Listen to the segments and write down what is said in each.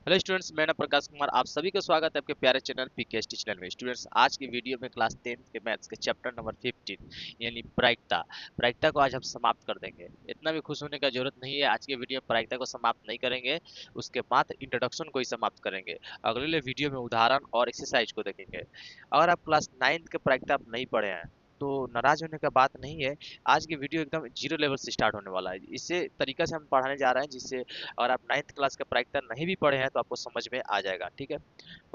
Hello students, मैं प्रकाश कुमार। आप सभी का स्वागत है आपके प्यारे चैनल पीकेएसटी चैनल में। स्टूडेंट्स, आज की वीडियो में क्लास 10th के मैथ्स के चैप्टर नंबर 15 यानी प्रायिकता को आज हम समाप्त कर देंगे। इतना भी खुश होने का जरूरत नहीं है। आज के वीडियो में प्रायिकता को समाप्त नहीं करेंगे, उसके बाद इंट्रोडक्शन को ही समाप्त करेंगे। अगले वीडियो में उदाहरण और एक्सरसाइज को देखेंगे। अगर आप क्लास 9th के प्रायिकता आप नहीं पढ़े हैं तो नाराज होने का बात नहीं है। आज की वीडियो एकदम जीरो लेवल से स्टार्ट होने वाला है। इसे तरीका से हम पढ़ाने जा रहे हैं जिससे अगर आप 9th क्लास का प्रायिकता नहीं भी पढ़े हैं तो आपको समझ में आ जाएगा। ठीक है,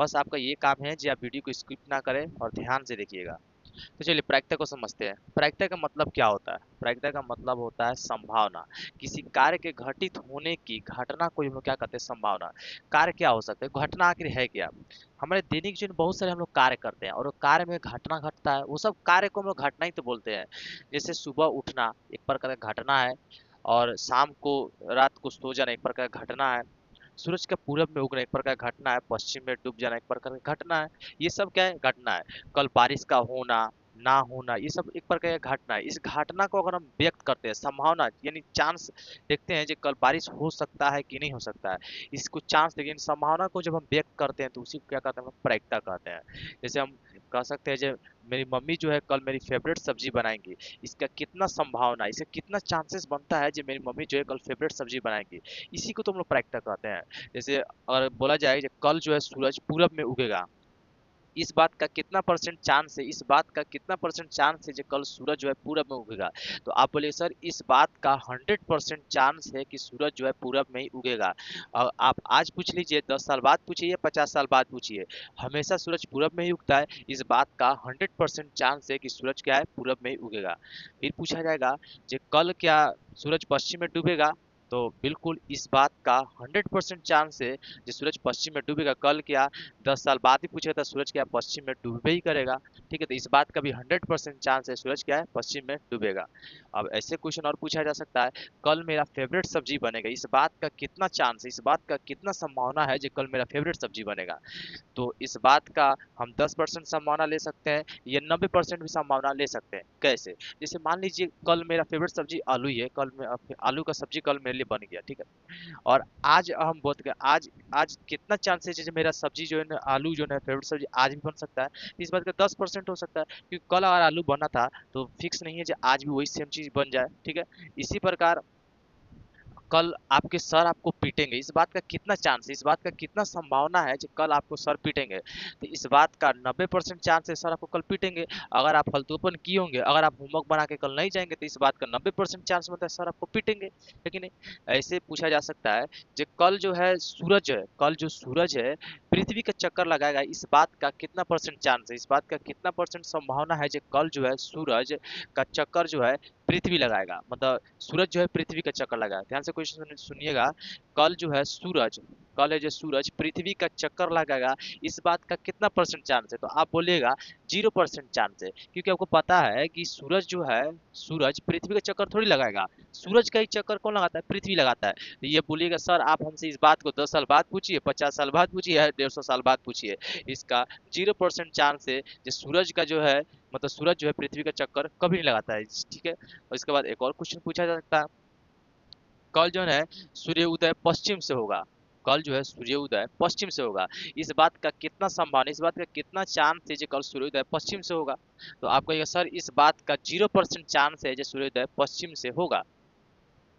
बस आपका ये काम है कि आप वीडियो को स्किप ना करें और ध्यान से देखिएगा। तो चलिए प्रायिकता को समझते हैं। प्रायिकता का मतलब क्या होता है? प्रायिकता का मतलब होता है संभावना। किसी कार्य के घटित होने की घटना को हम लोग क्या कहते हैं? संभावना। कार्य क्या हो सकता है? घटना आखिर है क्या? हमारे दैनिक जीवन में बहुत सारे हम लोग कार्य करते हैं और वो कार्य में घटना घटता है, वो सब कार्य को हम लोग घटना ही तो बोलते हैं। जैसे सुबह उठना एक प्रकार का घटना है, और शाम को रात को सो जाना एक प्रकार का घटना है। सूरज का पूरब में उगना एक प्रकार का घटना है, पश्चिम में डूब जाना एक प्रकार का घटना है। ये सब क्या है? घटना है। कल बारिश का होना ना होना, ये सब एक प्रकार का घटना है। इस घटना को अगर हम व्यक्त करते हैं, संभावना यानी चांस देखते हैं कि कल बारिश हो सकता है कि नहीं हो सकता है, इसको चांस देखिए। संभावना को जब हम व्यक्त करते हैं तो उसी को क्या कहते हैं? हम लोग प्रायिकता कहते हैं। जैसे हम कह सकते हैं जो मेरी मम्मी जो है कल मेरी फेवरेट सब्जी बनाएंगी, इसका कितना संभावना, इसका कितना चांसेस बनता है जो मेरी मम्मी जो है कल फेवरेट सब्जी बनाएंगी, इसी को तो हम लोग प्रायिकता कहते हैं। जैसे अगर बोला जाए कि कल जो है सूरज पूरब में उगेगा, इस बात का कितना परसेंट चांस है, इस बात का कितना परसेंट चांस है कि कल सूरज जो है पूरब में उगेगा? तो आप बोलिए सर इस बात का 100% चांस है कि सूरज जो है पूरब में ही उगेगा। और आप आज पूछ लीजिए, 10 साल बाद पूछिए या 50 साल बाद पूछिए, हमेशा सूरज पूरब में ही उगता है। इस बात का 100% चांस है कि सूरज क्या है? पूरब में ही उगेगा। फिर पूछा जाएगा कि कल क्या सूरज पश्चिम में डूबेगा? तो बिल्कुल इस बात का 100% चांस है कि सूरज पश्चिम में डूबेगा। कल क्या 10 साल बाद ही पूछेगा तो सूरज क्या पश्चिम में डूबे ही करेगा। ठीक है, तो इस बात का भी 100% चांस है सूरज क्या है? पश्चिम में डूबेगा। अब ऐसे क्वेश्चन और पूछा जा सकता है, कल मेरा फेवरेट सब्जी बनेगा, इस बात का कितना चांस है, इस बात का कितना संभावना है जो कल मेरा फेवरेट सब्जी बनेगा? तो इस बात का हम 10% संभावना ले सकते हैं या 90% भी संभावना ले सकते हैं। कैसे? जैसे मान लीजिए कल मेरा फेवरेट सब्जी आलू ही है, कल मैं आलू का सब्जी कल मेरे लिए बन गया। ठीक है, और आज हम बोल गए आज आज कितना चांसेस है कि मेरा सब्जी जो है ना, आलू जो है फेवरेट सब्जी आज भी बन सकता है? इस बात का 10% हो सकता है, क्योंकि कल अगर आलू बना था तो फिक्स नहीं है कि आज भी वही सेम चीज बन जाए। ठीक है, इसी प्रकार कल आपके सर आपको पीटेंगे, इस बात का कितना चांस है, इस बात का कितना संभावना है कि कल आपको सर पीटेंगे? तो इस बात का 90% चांस है सर आपको कल पीटेंगे। अगर आप फालतूपन किए होंगे, अगर आप होमवर्क बना के कल नहीं जाएंगे तो इस बात का 90% चांस होता है सर आपको पीटेंगे, है कि नहीं? ऐसे पूछा जा सकता है कि कल जो है सूरज है, कल जो सूरज है पृथ्वी का चक्कर लगाएगा, इस बात का कितना परसेंट चांस है, इस बात का कितना परसेंट संभावना है कि कल जो है सूरज का चक्कर जो है पृथ्वी लगाएगा, मतलब सूरज जो है पृथ्वी का चक्कर लगाएगा। ध्यान से क्वेश्चन सुनिएगा, कल जो है सूरज, कल है जो सूरज पृथ्वी का चक्कर लगाएगा, इस बात का कितना परसेंट चांस है? तो आप बोलिएगा 0% चांस है, क्योंकि आपको पता है कि सूरज जो है, सूरज पृथ्वी का चक्कर थोड़ी लगाएगा। सूरज का ही चक्कर कौन लगाता है? पृथ्वी लगाता है। तो ये बोलिएगा सर आप हमसे इस बात को 10 साल बाद पूछिए, 50 साल बाद पूछिए या 150 साल बाद पूछिए, इसका 0% चांस है जो सूरज का जो है, मतलब सूरज जो है पृथ्वी का चक्कर कभी नहीं लगाता है। ठीक है, और इसके बाद एक और क्वेश्चन पूछा जा सकता है, कल जो है सूर्य उदय पश्चिम से होगा, कल जो है सूर्य उदय पश्चिम से होगा, इस बात का कितना संभावना, इस बात का कितना चांस है जो कल सूर्योदय पश्चिम से होगा? तो आप कहिएगा सर इस बात का 0% चांस है जो सूर्योदय पश्चिम से होगा।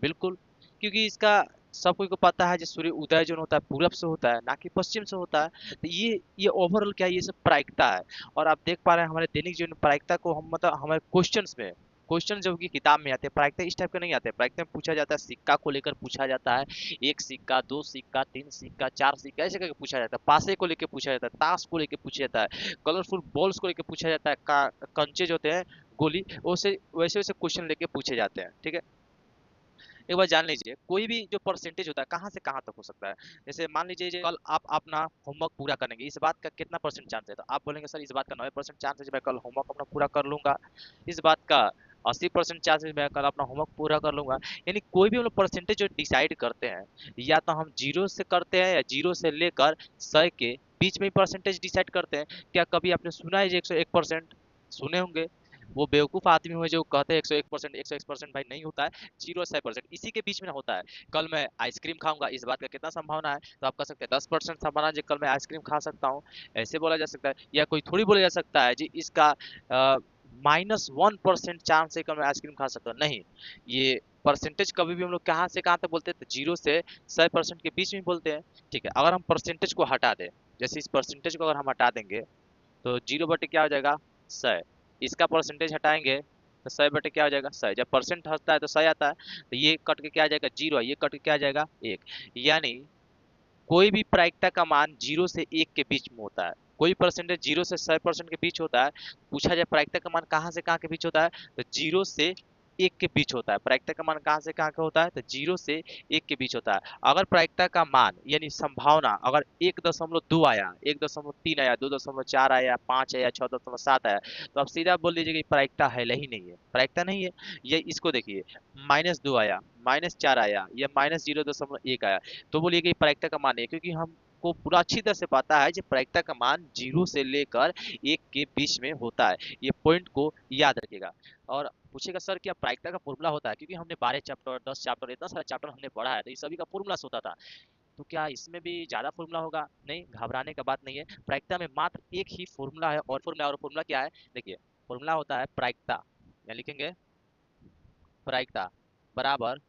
बिल्कुल, क्योंकि इसका सब कोई को पता है जो सूर्य उदय जो होता है पूरब से होता है, ना कि पश्चिम से होता है। तो ये ओवरऑल क्या है? ये सब प्रायिकता है। और आप देख पा रहे हैं हमारे दैनिक जीवन में प्रायिकता को हम, मतलब हमारे क्वेश्चंस में, क्वेश्चन जो कि किताब में आते हैं प्रायिकता इस टाइप के नहीं आते। प्रायिकता में पूछा जाता है, सिक्का को लेकर पूछा जाता है, एक सिक्का, दो सिक्का, तीन सिक्का, चार सिक्का, ऐसे करके पूछा जाता है। पासे को लेकर पूछा जाता है, ताश को लेकर पूछा जाता है, कलरफुल बॉल्स को लेकर पूछा जाता है, कंचे जो होते हैं गोली, वैसे वैसे वैसे क्वेश्चन लेके पूछे जाते हैं। ठीक है, एक बार जान लीजिए कोई भी जो परसेंटेज होता है कहाँ से कहाँ तक हो सकता है। जैसे मान लीजिए कल आप अपना होमवर्क पूरा करेंगे, इस बात का कितना परसेंट चांस है? तो आप बोलेंगे सर इस बात का 90% चांस है कि मैं कल होमवर्क अपना पूरा कर लूंगा। इस बात का 80% चांस है मैं कल अपना होमवर्क पूरा कर लूंगा। यानी कोई भी हम लोग परसेंटेज जो डिसाइड करते हैं, या तो हम जीरो से करते हैं या जीरो से लेकर 100 के बीच में ही परसेंटेज डिसाइड करते हैं। क्या कभी आपने सुना है 101%? सुने होंगे। वो बेवकूफ़ आदमी हुए जो कहते हैं 101%, 101% भाई नहीं होता है, 0 और 100% इसी के बीच में ना होता है। कल मैं आइसक्रीम खाऊंगा, इस बात का कितना संभावना है? तो आप कह सकते हैं 10% संभावना है जी कल मैं आइसक्रीम खा सकता हूँ, ऐसे बोला जा सकता है। या कोई थोड़ी बोला जा सकता है जी इसका -1% चांस है कि मैं आइसक्रीम खा सकता हूँ, नहीं। ये परसेंटेज कभी भी हम लोग कहाँ से कहाँ तक बोलते हैं? तो 0 से 100% के बीच में बोलते हैं। ठीक है, अगर हम परसेंटेज को हटा दें, जैसे इस परसेंटेज को अगर हम हटा देंगे तो 0 बटे क्या हो जाएगा? 100। इसका परसेंटेज हटाएंगे तो 100 बटे क्या हो जाएगा? 100। जब परसेंट हटता है तो 100 आता है, तो ये कट के क्या आ जाएगा? 0। ये कट के क्या आ जाएगा? 1। यानी कोई भी प्रायिकता का मान 0 से 1 के बीच में होता है। कोई परसेंटेज 0 से 100% के बीच होता है। पूछा जाए प्रायिकता का मान कहाँ से कहाँ के बीच होता है? तो 0 से 1 के बीच होता है। प्रायिकता का मान कहाँ से कहाँ का होता है? तो 0 से 1 के बीच होता है। अगर प्रायिकता का मान यानी संभावना अगर 1.2 आया, 1.3 आया, 2.4 आया, 5 आया, 6.7 आया, तो आप सीधा बोल दीजिए कि प्रायिकता है ही नहीं है, प्रायिकता नहीं है। ये इसको देखिए, -2 आया, -4 आया या -0.1 आया, तो बोलिए कि प्रायिकता का मान है, क्योंकि हमको पूरा अच्छी तरह से पता है कि प्रायिकता का मान 0 से लेकर 1 के बीच में होता है। ये पॉइंट को याद रखिएगा। और पूछेगा सर क्या प्रायिकता का फॉर्मूला होता है? क्योंकि हमने 12 चैप्टर, 10 चैप्टर, इतना सारा चैप्टर हमने पढ़ा है, तो ये सभी का फॉर्मूला होता था। तो क्या इसमें भी ज्यादा फॉर्मूला होगा? नहीं, घबराने का बात नहीं है। प्रायिकता में मात्र एक ही फॉर्मूला है, और फॉर्मूला क्या है? देखिए, फॉर्मूला होता है प्रायिकता, या लिखेंगे प्रायिकता बराबर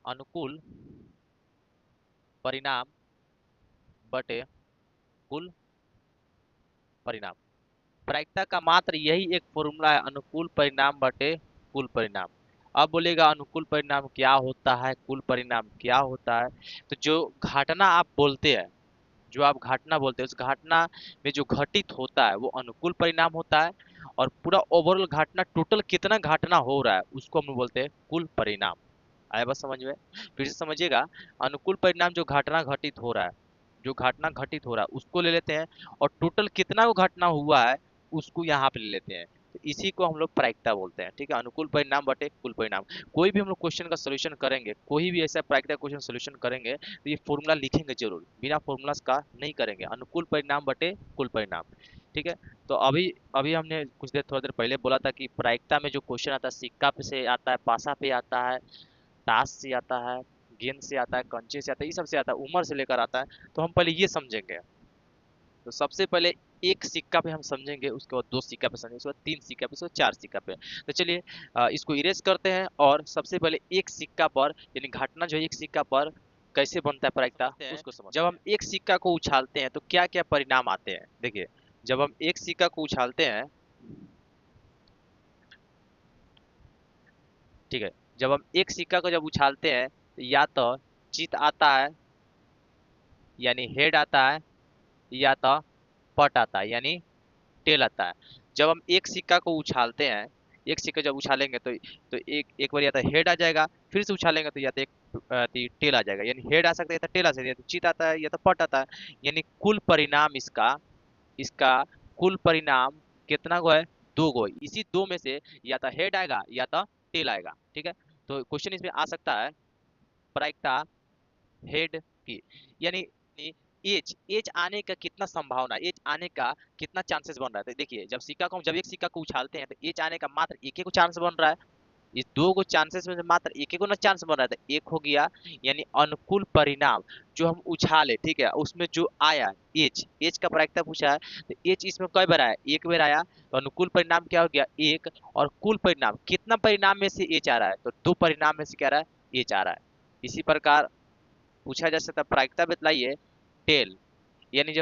अनुकूल परिणाम बटे कुल परिणाम। प्रायिकता का मात्र यही एक फॉर्मूला है, अनुकूल परिणाम बटे कुल परिणाम। अब बोलेगा अनुकूल परिणाम क्या होता है, कुल परिणाम क्या होता है? तो जो घटना आप बोलते हैं, जो आप घटना बोलते हैं, उस घटना में जो घटित होता है वो अनुकूल परिणाम होता है। और पूरा ओवरऑल घटना, टोटल कितना घटना हो रहा है, उसको हम बोलते हैं कुल परिणाम। आया बात समझ में? फिर से समझिएगा, अनुकूल परिणाम जो घटना घटित हो रहा है, जो घटना घटित हो रहा है उसको ले लेते हैं, और टोटल कितना वो घटना हुआ है उसको यहाँ पे ले लेते हैं। तो इसी को हम लोग प्रायिकता बोलते हैं। ठीक है, अनुकूल परिणाम बटे कुल परिणाम। कोई भी हम लोग क्वेश्चन का सोल्यूशन करेंगे, कोई भी ऐसा प्रायिकता क्वेश्चन सोल्यूशन करेंगे, तो ये फॉर्मूला लिखेंगे जरूर, बिना फॉर्मूला का नहीं करेंगे। अनुकूल परिणाम बटे कुल परिणाम। ठीक है, तो अभी अभी हमने कुछ देर, थोड़ा देर पहले बोला था कि प्रायिकता में जो क्वेश्चन आता है, सिक्का पे से आता है, पासा पे आता है, ताश से आता है, गेंद से आता है, कंचे से आता है, ये सब से आता है, उम्र से लेकर आता है। तो हम पहले ये समझेंगे। तो सबसे पहले एक सिक्का पे हम समझेंगे, उसके बाद दो सिक्का पे समझेंगे, उसके बाद तीन सिक्का पे, उसके बाद चार सिक्का पे। तो चलिए इसको इरेज करते हैं, और सबसे पहले एक सिक्का पर यानी घटना जो है एक सिक्का पर कैसे बनता है प्रायिकता, उसको समझते हैं। जब हम एक सिक्का को उछालते हैं तो क्या क्या परिणाम आते हैं? देखिए, जब हम एक सिक्का को उछालते हैं, ठीक है, जब हम एक सिक्का को जब उछालते हैं तो या तो चित आता है यानी हेड आता है, या तो पट आता है यानी टेल आता है। जब हम एक सिक्का को उछालते हैं, एक सिक्का जब उछालेंगे तो एक एक बार या तो हेड आ जाएगा, फिर से उछालेंगे तो या तो एक टेल आ जाएगा, यानी हेड आ सकता है या तो टेल आ सकता है, या तो चित आता है या तो पट आता है। यानी कुल परिणाम इसका इसका कुल परिणाम कितना गो है? दो गो। इसी दो में से या तो हेड आएगा या तो टेल आएगा। ठीक है, तो क्वेश्चन इसमें आ सकता है प्रायिकता हेड की, यानी एज एज आने का कितना संभावना, एज आने का कितना चांसेस बन रहा है। तो देखिए, जब सिक्का को, जब एक सिक्का को उछालते हैं तो एज आने का मात्र एक ही को चांस बन रहा है। इस दो को चांसेस में से मात्र एक ही को ना चांस बन रहा है, तो एक हो गया। यानी अनुकूल परिणाम जो हम उछाले, ठीक है, उसमें जो आया एज, एज का प्रायिकता पूछा है, तो एज इसमें कई बार आया? एक बार आया। तो अनुकूल परिणाम क्या हो गया? एक। और कुल परिणाम कितना परिणाम में से एज आ रहा है? तो दो परिणाम में से क्या आ रहा है? एज आ रहा है। इसी प्रकार पूछा जा सकता है प्रायिकता बतलाइए टेल, यानी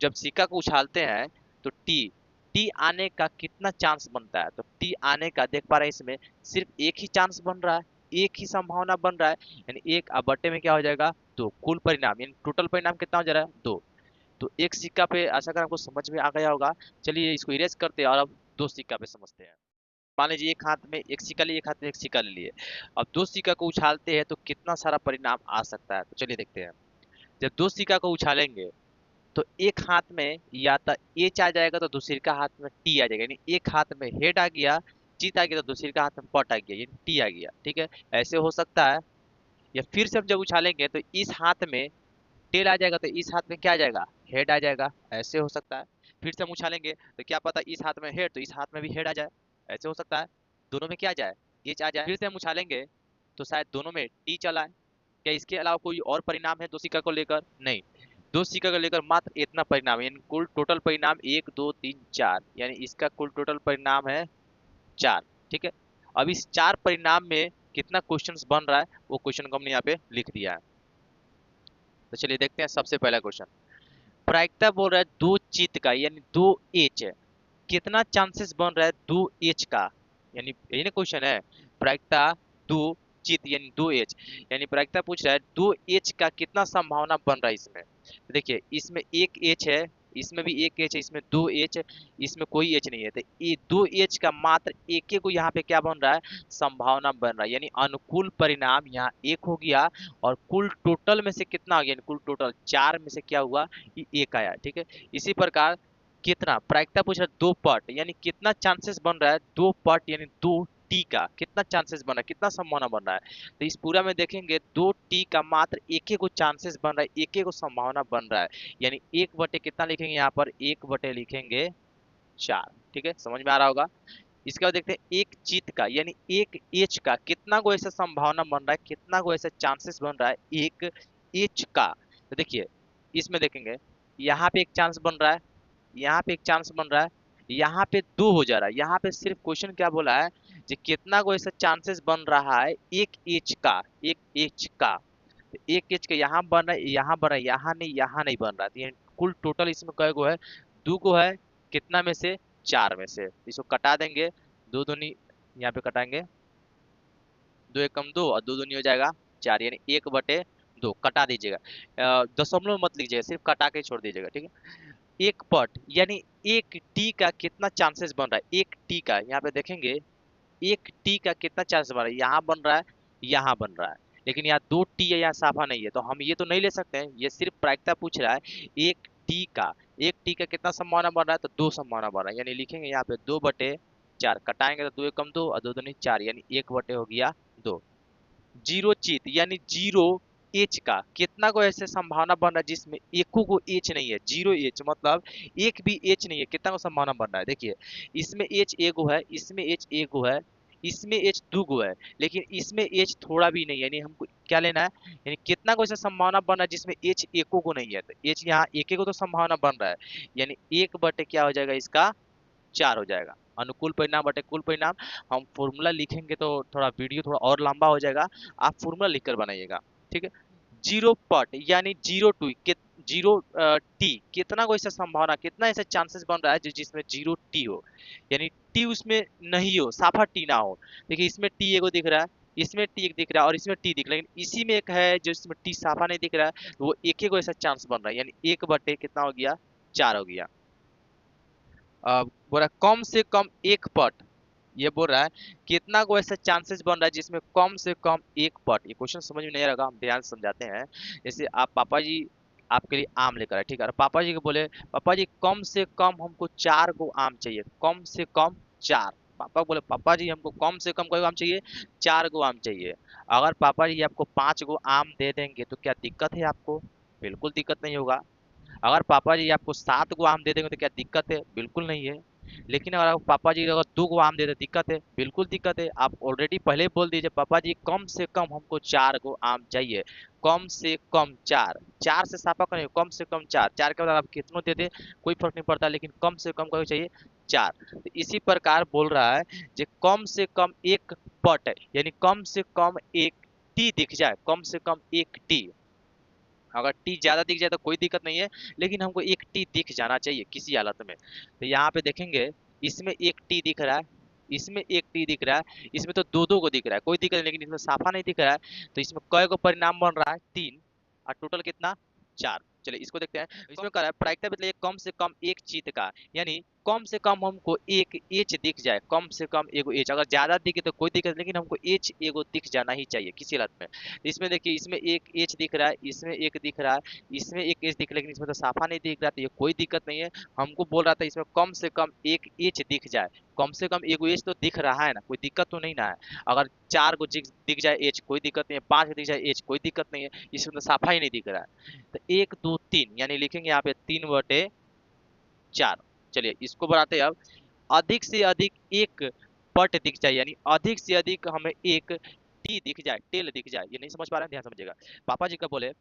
जब सिक्का को उछालते हैं तो टी टी आने का कितना चांस बनता है? तो टी आने का देख पा रहे हैं इसमें सिर्फ एक ही चांस बन रहा है, एक ही संभावना बन रहा है, यानी एक अब बट्टे में क्या हो जाएगा? दो। कुल परिणाम यानी टोटल परिणाम कितना हो जा रहा है? दो। तो एक सिक्का पे आशा कर आपको समझ में आ गया होगा। चलिए इसको इरेज करते हैं और अब दो सिक्का पे समझते हैं। मान लीजिए एक हाथ में एक सिक्का लिए, एक हाथ में एक सिक्का ले लिए। अब दो सिक्का को उछालते हैं तो कितना सारा परिणाम आ सकता है? तो चलिए देखते हैं। जब दो सिक्का को उछालेंगे तो एक हाथ में या तो एच आ जाएगा, तो दूसरे का हाथ में टी आ जाएगा, यानी एक हाथ में हेड आ गया, जीत आ गया, तो दूसरे का हाथ में पट आ गया, यानी टी आ गया। ठीक है, ऐसे हो सकता है। या फिर से हम जब उछालेंगे तो इस हाथ में टेल आ जाएगा, तो इस हाथ में क्या आ जाएगा? हेड आ जाएगा, ऐसे हो सकता है। फिर से हम उछालेंगे तो क्या पता इस हाथ में हेड तो इस हाथ में भी हेड आ जाए, ऐसे हो सकता है, दोनों में क्या आ जाए, एच आ जाए। फिर से हम उछालेंगे तो शायद दोनों में टी चला है। क्या इसके अलावा कोई और परिणाम है दो सिक्का को लेकर? नहीं, दो सिक्का को लेकर मात्र इतना परिणाम, यानी कुल टोटल परिणाम 1 2 3 4, यानी इसका कुल टोटल परिणाम है 4। ठीक है, अब इस 4 परिणाम में कितना क्वेश्चंस बन रहा है वो क्वेश्चन को हमने यहाँ पे लिख दिया है। तो चलिए देखते हैं सबसे पहला क्वेश्चन। प्रायिकता बोल रहा है दो चित्त का, यानी दो एच है, कितना चांसेस बन रहा है दो एच का, यानी यही ना क्वेश्चन है, प्रायिकता दो चित्त यानी दो एच, यानी प्रायिकता पूछ रहा है दो एच का कितना संभावना बन रहा है इसमें। तो देखिए इसमें एक एच है, इसमें भी एक एच है, इसमें दो एच है, इसमें कोई एच नहीं है, तो ये दो एच का मात्र एक को यहाँ पे क्या बन रहा है, संभावना बन रहा है, यानी अनुकूल परिणाम यहाँ एक हो गया, और कुल टोटल में से कितना आ गया, यानी कुल टोटल 4 में से क्या हुआ, ये एक आया। ठीक है, इसी प्रकार कितना प्रायिकता पूछ रहा है दो पट, यानी कितना चांसेस बन रहा है दो पट, यानी दो टी का कितना चांसेस बन रहा है, कितना संभावना बन रहा है। तो इस पूरा में देखेंगे दो टी का मात्र एक को चांसेस बन रहा है, एक को संभावना बन रहा है, यानी एक बटे कितना लिखेंगे यहाँ पर, एक बटे लिखेंगे 4। ठीक है, समझ में आ रहा होगा। इसके बाद देखते हैं एक चित्त का, यानी एक एच का कितना को ऐसा संभावना बन रहा है, कितना को ऐसा चांसेस बन रहा है एक एच का। तो देखिए इसमें देखेंगे यहाँ पे एक चांस बन रहा है, यहाँ पे एक चांस बन रहा है, यहाँ पे दो हो जा रहा है, यहाँ पे सिर्फ क्वेश्चन क्या बोला है कि कितना को ऐसा चांसेस बन रहा है एक एच का, एक एच का। तो एक एच का यहाँ बन रहा है, यहाँ बन रहा है, यहाँ नहीं बन रहा है, तो ये कुल टोटल इसमें कै गो है, दो को है, कितना में से, 4 में से। इसको कटा देंगे, दो दूनी यहाँ पे कटाएंगे, दो एक कम दो और दो दूनी हो जाएगा 4, यानी एक बटे दो कटा दीजिएगा, दशमलव मत लीजिएगा, सिर्फ कटा के छोड़ दीजिएगा। ठीक है, एक पट यानी एक टी का कितना चांसेस बन रहा है, एक टी का यहाँ पे देखेंगे एक टी का कितना चांसेस बन रहा है, यहाँ बन रहा है, यहाँ बन रहा है, लेकिन यहाँ दो टी है, यहाँ साफा नहीं है, तो हम ये तो नहीं ले सकते हैं, ये सिर्फ प्रायिकता पूछ रहा है एक टी का, एक टी का कितना संभावना बन रहा है, तो दो संभावना बन रहा है, यानी लिखेंगे यहाँ पे 2/4, कटाएंगे तो दो एक कम दो और दो दूनी 4, यानी एक बटे हो गया 2। जीरो चित यानी जीरो एच का कितना को ऐसे संभावना बन रहा है जिसमें एको को एच नहीं है, जीरो एच मतलब एक भी एच नहीं है, कितना को संभावना बन रहा है। देखिए इसमें एच एगो है, इसमें एच एगो है, इसमें एच दो गो है, लेकिन इसमें एच थोड़ा भी नहीं है, यानी हमको क्या लेना है, यानी कितना को ऐसे संभावना बन रहा है जिसमें एच एको को नहीं है, तो एच यहाँ एक को तो संभावना बन रहा है, यानी एक बटे क्या हो जाएगा इसका 4 हो जाएगा। अनुकूल परिणाम बटे कुल परिणाम, हम फॉर्मूला लिखेंगे तो थोड़ा वीडियो थोड़ा और लंबा हो जाएगा, आप फॉर्मूला लिखकर बनाइएगा। ठीक है, जीरो पट यानी जीरो टू जीरो टी कितना को ऐसा संभावना, कितना ऐसा चांसेस बन रहा है जिसमें जीरो टी हो, यानी टी उसमें नहीं हो, साफा टी ना हो। देखिए इसमें टी एगो दिख रहा है, इसमें टी एक दिख रहा है और इसमें टी दिख रहा है, लेकिन इसी में एक है जो इसमें टी साफा नहीं दिख रहा है, तो वो एक को ऐसा चांस बन रहा है, यानी एक बटे कितना हो गया 4 हो गया। बोल रहा है कम से कम एक पट, ये बोल रहा है कितना को ऐसा चांसेस बन रहा है जिसमें कम से कम एक पट। ये क्वेश्चन समझ में नहीं आएगा, हम ध्यान से समझाते हैं। जैसे आप पापा जी आपके लिए आम लेकर आए, ठीक है, और पापा जी को बोले पापा जी कम से कम हमको 4 गो आम चाहिए, कम से कम 4। पापा बोले पापा जी हमको कम से कम कोई आम चाहिए, 4 गो आम चाहिए। अगर पापा जी आपको 5 गो आम दे देंगे तो क्या दिक्कत है आपको? बिल्कुल दिक्कत नहीं होगा। अगर पापा जी आपको 7 गो आम दे देंगे तो क्या दिक्कत है? बिल्कुल नहीं है। लेकिन अगर पापा जी अगर 2 गो आम दे दे दिक्कत है? बिल्कुल दिक्कत है। आप ऑलरेडी पहले ही बोल दीजिए पापा जी कम से कम हमको 4 गो आम चाहिए, कम से कम 4, 4 से साफा करें, कम से कम 4, 4 के बाद आप कितनों दे दे कोई फर्क नहीं पड़ता, लेकिन कम से कम क्या चाहिए 4। तो इसी प्रकार बोल रहा है जो कम से कम एक पट है, यानी कम से कम एक टी दिख जाए, कम से कम एक टी, अगर टी ज्यादा दिख जाए तो कोई दिक्कत नहीं है, लेकिन हमको एक टी दिख जाना चाहिए किसी हालत में। तो यहाँ पे देखेंगे इसमें एक टी दिख रहा है, इसमें एक टी दिख रहा है, इसमें तो दो दो को दिख रहा है, कोई दिक्कत नहीं, लेकिन इसमें साफा नहीं दिख रहा है। तो इसमें कय को परिणाम बन रहा है 3 और टोटल कितना 4। चलिए इसको देखते हैं। इसमें कह रहा है प्रायिकता मतलब कम से कम एक चित्त का, यानी कम से कम हमको एक एच दिख जाए, कम से कम एगो एच, अगर ज्यादा दिखे तो कोई दिक्कत, लेकिन हमको एच एगो दिख जाना ही चाहिए किसी हालत में। इसमें देखिए इसमें एक एच दिख रहा है, इसमें एक दिख रहा है, इसमें एक एच दिख रहा है, लेकिन इसमें तो साफा नहीं दिख रहा, तो ये कोई दिक्कत नहीं है। हमको बोल रहा था इसमें कम से कम एक एच दिख जाए, कम से कम एगो एच तो दिख रहा है ना, कोई दिक्कत तो नहीं ना है। अगर 4 को दिख जाए एच कोई दिक्कत नहीं है, 5 को दिख जाए एच कोई दिक्कत नहीं है, इसमें तो साफा ही नहीं दिख रहा है। तो 1 2 3 यानी लिखेंगे यहाँ पे 3/4, चलिए इसको बनाते हैं अब। अधिक से अधिक एक पट दिख जाए, यानी अधिक से अधिक हमें एक टी दिख जाए, टेल दिख जाए। ये नहीं समझ पा रहे हैं, ध्यान समझिएगा। पापा जी का बोले,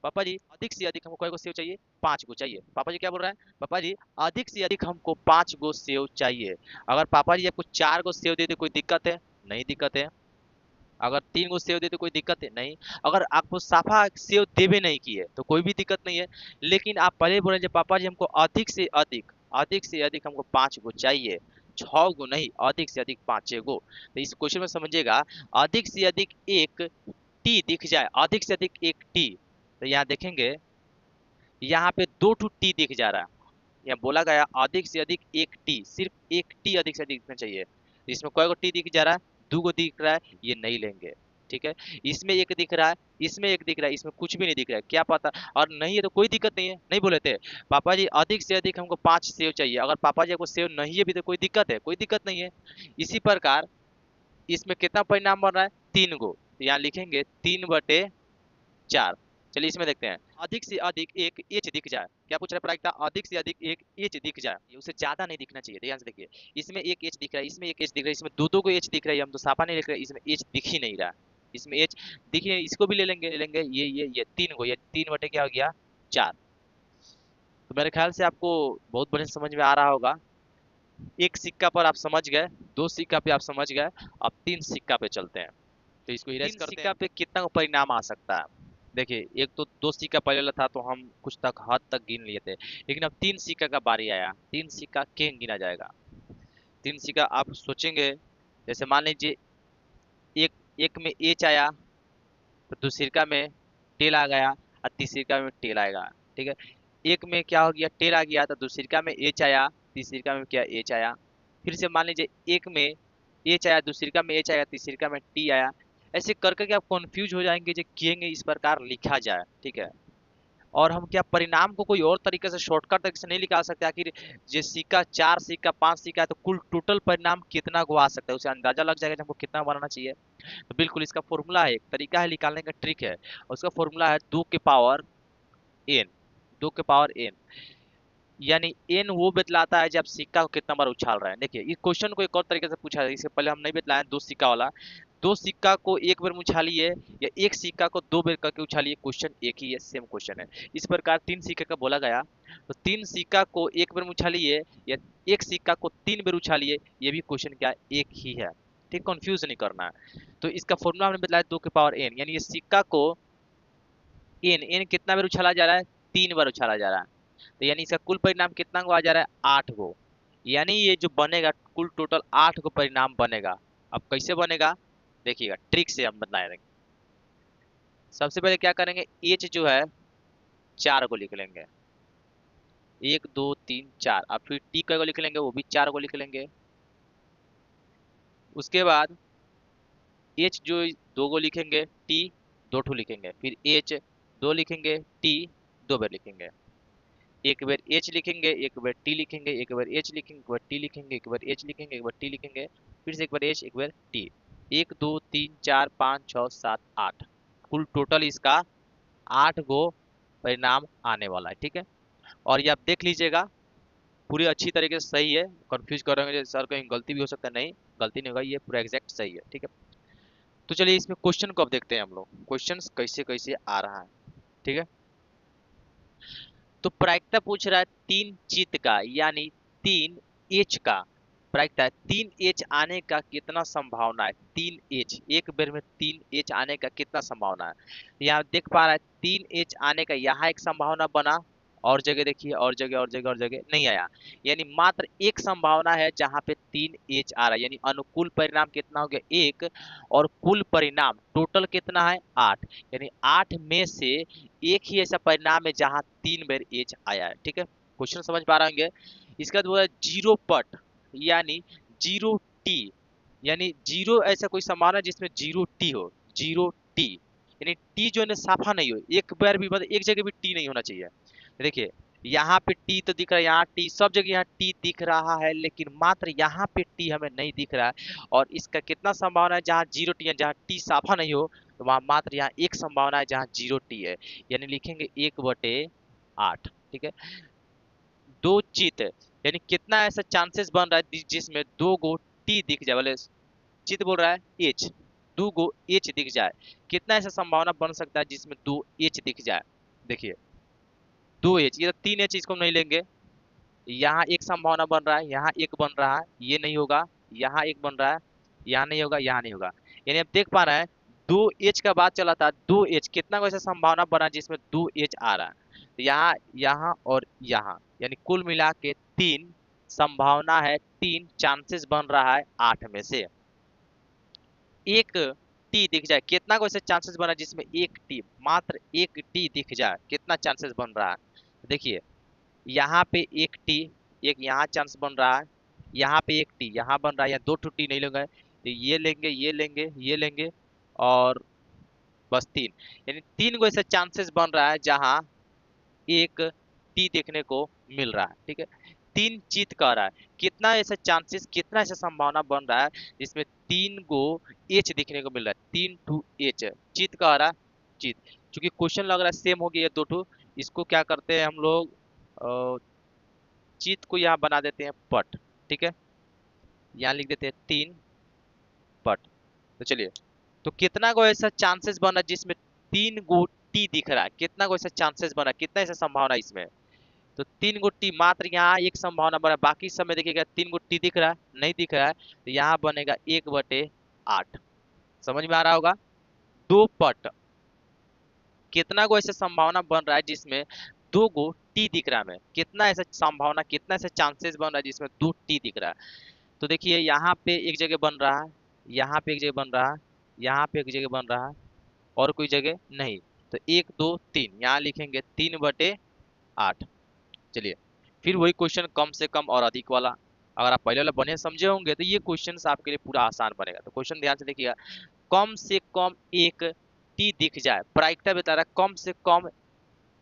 पापा जी अधिक से अधिक हमको कई गो सेव चाहिए? 5 गो चाहिए। पापा जी क्या बोल रहे हैं? पापा जी अधिक से अधिक हमको 5 गो सेव चाहिए। अगर पापा जी आपको 4 गो सेव दे दे कोई दिक्कत है? नहीं दिक्कत है। अगर 3 गो सेव दे दे कोई दिक्कत है? नहीं। अगर आपको साफा सेव देवे नहीं किए तो कोई भी दिक्कत नहीं है। लेकिन आप पहले बोले जब पापा जी हमको अधिक से अधिक हमको 5 गो चाहिए, 6 गो नहीं, अधिक से अधिक 5 गो। तो इस क्वेश्चन में समझिएगा, अधिक से अधिक एक टी दिख जाए, अधिक से अधिक एक टी, तो यहाँ देखेंगे यहाँ पे 2 ठो टी दिख जा रहा है। यहाँ बोला गया अधिक से अधिक एक टी, सिर्फ एक टी अधिक से अधिक दिखना चाहिए। इसमें कई गो टी दिख जा रहा है? 2 गो दिख रहा है, ये नहीं लेंगे। ठीक है, इसमें एक दिख रहा है, इसमें एक दिख रहा है, इसमें कुछ भी नहीं दिख रहा है, क्या पता। और नहीं है तो कोई दिक्कत नहीं है, नहीं बोले थे पापा जी अधिक से अधिक हमको 5 सेव चाहिए। अगर पापा जी को सेव नहीं है भी तो कोई दिक्कत है? कोई दिक्कत नहीं है। इसी प्रकार इसमें कितना परिणाम बन रहा है? 3 गो, तो यहाँ लिखेंगे 3/4। चलिए इसमें देखते हैं, अधिक से अधिक एक एच दिख जाए। क्या पूछ रहा है प्रायिकता? अधिक से अधिक एक एच दिख जाए, ये उससे ज्यादा नहीं दिखना चाहिए। ध्यान से देखिए, इसमें एक एच दिख रहा है, इसमें एक एच दिख रहा है, इसमें दो दो को एच दिख रहा है, हम तो साफा नहीं लिख रहे, इसमें एच दिख ही नहीं रहा। इसमें एच दिख ही नहीं, इसको भी ले लेंगे ये 3 गो, ये 3 बटे क्या हो गया? 4। तो मेरे ख्याल से आपको बहुत बढ़िया समझ में आ रहा होगा। एक सिक्का पर आप समझ गए, 2 सिक्का पे आप समझ गए, अब 3 सिक्का पे चलते हैं। तो इसको इरेज करते हैं। सिक्का पे कितना परिणाम आ सकता है? देखिए, एक तो 2 सिक्का पहले था तो हम कुछ तक हद तक गिन लिए थे, लेकिन अब 3 सिक्का का बारी आया। 3 सिक्का क्यों गिना जाएगा? 3 सिक्का आप सोचेंगे, जैसे मान लीजिए एक एक में एच आया, तो दूसरिका में टेल आ गया, और तीसरिका में टेल आएगा। ठीक है, एक में क्या हो गया? टेल आ गया, तो दूसरिका में एच आया, तीसरिका में क्या? एच आया। फिर से मान लीजिए एक में एच आया, दूसरिका में एच आया, तीसरिका में टी आया। ऐसे कर करके आप कंफ्यूज हो जाएंगे जो किएंगे इस प्रकार लिखा जाए। ठीक है, और हम क्या परिणाम को कोई और तरीके से शॉर्टकट तरीके से नहीं निकाल सकते? आखिर ये सिक्का 4 सिक्का 5 सिक्का है तो कुल टोटल परिणाम कितना को आ सकता है, उसे अंदाजा लग जाएगा कि हमको कितना बनाना चाहिए। तो बिल्कुल इसका फॉर्मूला है, एक तरीका है निकालने का, ट्रिक है। और उसका फॉर्मूला है 2 के पावर n, 2 के पावर n, यानी n वो बतलाता है जब सिक्का को कितना बार उछाल रहे हैं। देखिए इस क्वेश्चन को एक और तरीके से पूछा है, इससे पहले हम नहीं बतलाए 2 सिक्का वाला। 2 सिक्का को एक बार में उछालिए या एक सिक्का को 2 बार करके उछालिए, क्वेश्चन एक ही है, सेम क्वेश्चन है। इस प्रकार 3 सिक्का का बोला गया, तो 3 सिक्का को एक बार में उछालिए या एक सिक्का को 3 बार उछालिए, ये भी क्वेश्चन क्या? एक ही है। ठीक, कंफ्यूज नहीं करना है। तो इसका फॉर्मूला हमने बताया 2 के पावर n, यानी ये सिक्का को n कितना बार उछाला जा रहा है? 3 बार उछाला जा रहा है। तो यानी इसका कुल परिणाम कितना को आ जा रहा है? 8 गो। यानी ये जो बनेगा कुल टोटल 8 गो परिणाम बनेगा। अब कैसे बनेगा देखिएगा, ट्रिक से हम बताएंगे। सबसे पहले क्या करेंगे, एच जो है 4 को लिख लेंगे, 1 2 3 4। अब फिर टी को लिख लेंगे, वो भी 4 को लिख लेंगे। उसके बाद एच जो 2 को लिखेंगे, टी 2 ठो लिखेंगे, फिर एच 2 लिखेंगे, टी 2 बार लिखेंगे। एक बार एच लिखेंगे, एक बार टी लिखेंगे, एक बार एच लिखेंगे, एक बार टी लिखेंगे, एक बार एच लिखेंगे, एक बार टी लिखेंगे, फिर से एक बार एच, एक बार टी। 1 2 3 4 5 6 7 8, कुल टोटल इसका 8 गो परिणाम आने वाला है। ठीक है, और ये आप देख लीजिएगा पूरी अच्छी तरीके से सही है। कंफ्यूज कर रहे होंगे सर कहीं गलती भी हो सकता है, नहीं गलती नहीं होगा, ये पूरा एग्जैक्ट सही है। ठीक है, तो चलिए इसमें क्वेश्चन को अब देखते हैं हम लोग, क्वेश्चन कैसे कैसे आ रहा है। ठीक है, तो प्रायिकता पूछ रहा है 3 चित्त का, यानी 3 एच का। प्रायिकता है 3 एच आने का कितना संभावना है? 3 एच एक बार में 3 एच आने का कितना संभावना है? यहाँ देख पा रहा है 3 एच आने का, यहाँ एक संभावना बना, और जगह देखिए, और जगह और जगह और जगह नहीं आया। यानी मात्र एक संभावना है जहां पे 3 एच आ रहा है, यानी अनुकूल परिणाम कितना हो गया? 1, और कुल परिणाम टोटल कितना है? 8। यानी 8 में से एक ही ऐसा परिणाम है जहां 3 बार एच आया है। ठीक है, क्वेश्चन समझ पा रहे होंगे। इसका बाद बोला 0 पट, यानी 0 टी, यानी 0 ऐसा कोई संभावना जिसमें 0 टी हो, 0 टी, यानी टी जो है ना साफा नहीं हो, एक बार भी मतलब एक जगह भी टी नहीं होना चाहिए। देखिए यहाँ पे टी तो दिख रहा है, यहाँ टी सब जगह यहाँ टी दिख रहा है, लेकिन मात्र यहाँ पे टी हमें नहीं दिख रहा है। और इसका कितना संभावना है? जहाँ 0 टी है, जहाँ टी साफा नहीं हो, तो वहां मात्र यहाँ एक संभावना है जहाँ 0 टी है, यानी लिखेंगे 1/8। ठीक है, 2 चित यानी कितना ऐसा चांसेस बन रहा है जिसमें दो गो टी दिख जाए, बोले चित बोल रहा है एच, दो गो एच दिख जाए। कितना ऐसा संभावना बन सकता है जिसमें दो एच दिख जाए। देखिए दो एच, ये तो तीन एच, इसको हम नहीं लेंगे। यहाँ एक संभावना बन रहा है, यहाँ एक बन रहा है, ये नहीं होगा। यहाँ एक बन रहा है, यहाँ नहीं होगा, यहाँ नहीं होगा। यानी आप देख पा रहे हैं दो एच का बात चला था, दो एच कितना को ऐसा संभावना बना जिसमें दो एच आ रहा है। तो यहाँ, यहाँ और यहाँ, यानी कुल मिला के तीन संभावना है, तीन चांसेस बन रहा है आठ में से एक टी दिख जाए। कितना को ऐसे चांसेस बना जिसमें एक टी, मात्र एक टी दिख जाए, कितना चांसेस बन रहा है। देखिए यहाँ पे एक टी, एक यहाँ चांस बन रहा है, यहाँ पे एक टी यहाँ बन रहा है, या दो टी नहीं लेंगे तो ये लेंगे, ये लेंगे, ये लेंगे, और बस तीन। यानी तीन को ऐसे चांसेस बन रहा है जहाँ एक टी देखने को मिल रहा है। ठीक है, तीन चीत कह रहा है, कितना ऐसा चांसेस, कितना ऐसा संभावना बन रहा है जिसमें तीन गो एच दिखने को मिल रहा है, तीन टू एच चीत कह रहा है। चीत, क्योंकि क्वेश्चन लग रहा है सेम हो गया दो टू, इसको क्या करते हैं हम लोग, चीत को यहाँ बना देते हैं पट। ठीक है, यहाँ लिख देते हैं तीन पट। तो चलिए, तो कितना को ऐसा चांसेस बना जिसमें तीन गो टी दिख रहा है, कितना को ऐसा चांसेस बना, कितना ऐसा संभावना इसमें। तो तीन गो टी, मात्र यहाँ एक संभावना बना, बाकी सब में देखिएगा तीन गो टी दिख रहा है, नहीं दिख रहा है, तो यहाँ बनेगा एक बटे आठ। समझ में आ रहा होगा, दो पट, कितना को ऐसा संभावना बन रहा है जिसमें दो गो टी दिख रहा है, हमें कितना ऐसा संभावना, कितना ऐसा चांसेस बन रहा है जिसमें दो टी दिख रहा है। तो देखिए यहाँ पे एक जगह बन रहा है, यहाँ पे एक जगह बन रहा है, यहाँ पे एक जगह बन रहा है, और कोई जगह नहीं। तो एक दो तीन, यहाँ लिखेंगे तीन बटे आठ। चलिए, फिर वही क्वेश्चन कम से कम और अधिक वाला। अगर आप पहले वाला बढ़िया समझे होंगे तो ये क्वेश्चन आपके लिए पूरा आसान बनेगा। तो क्वेश्चन ध्यान से देखिएगा, कम से कम एक टी दिख जाए, प्रायिकता बता रहा है कम से कम,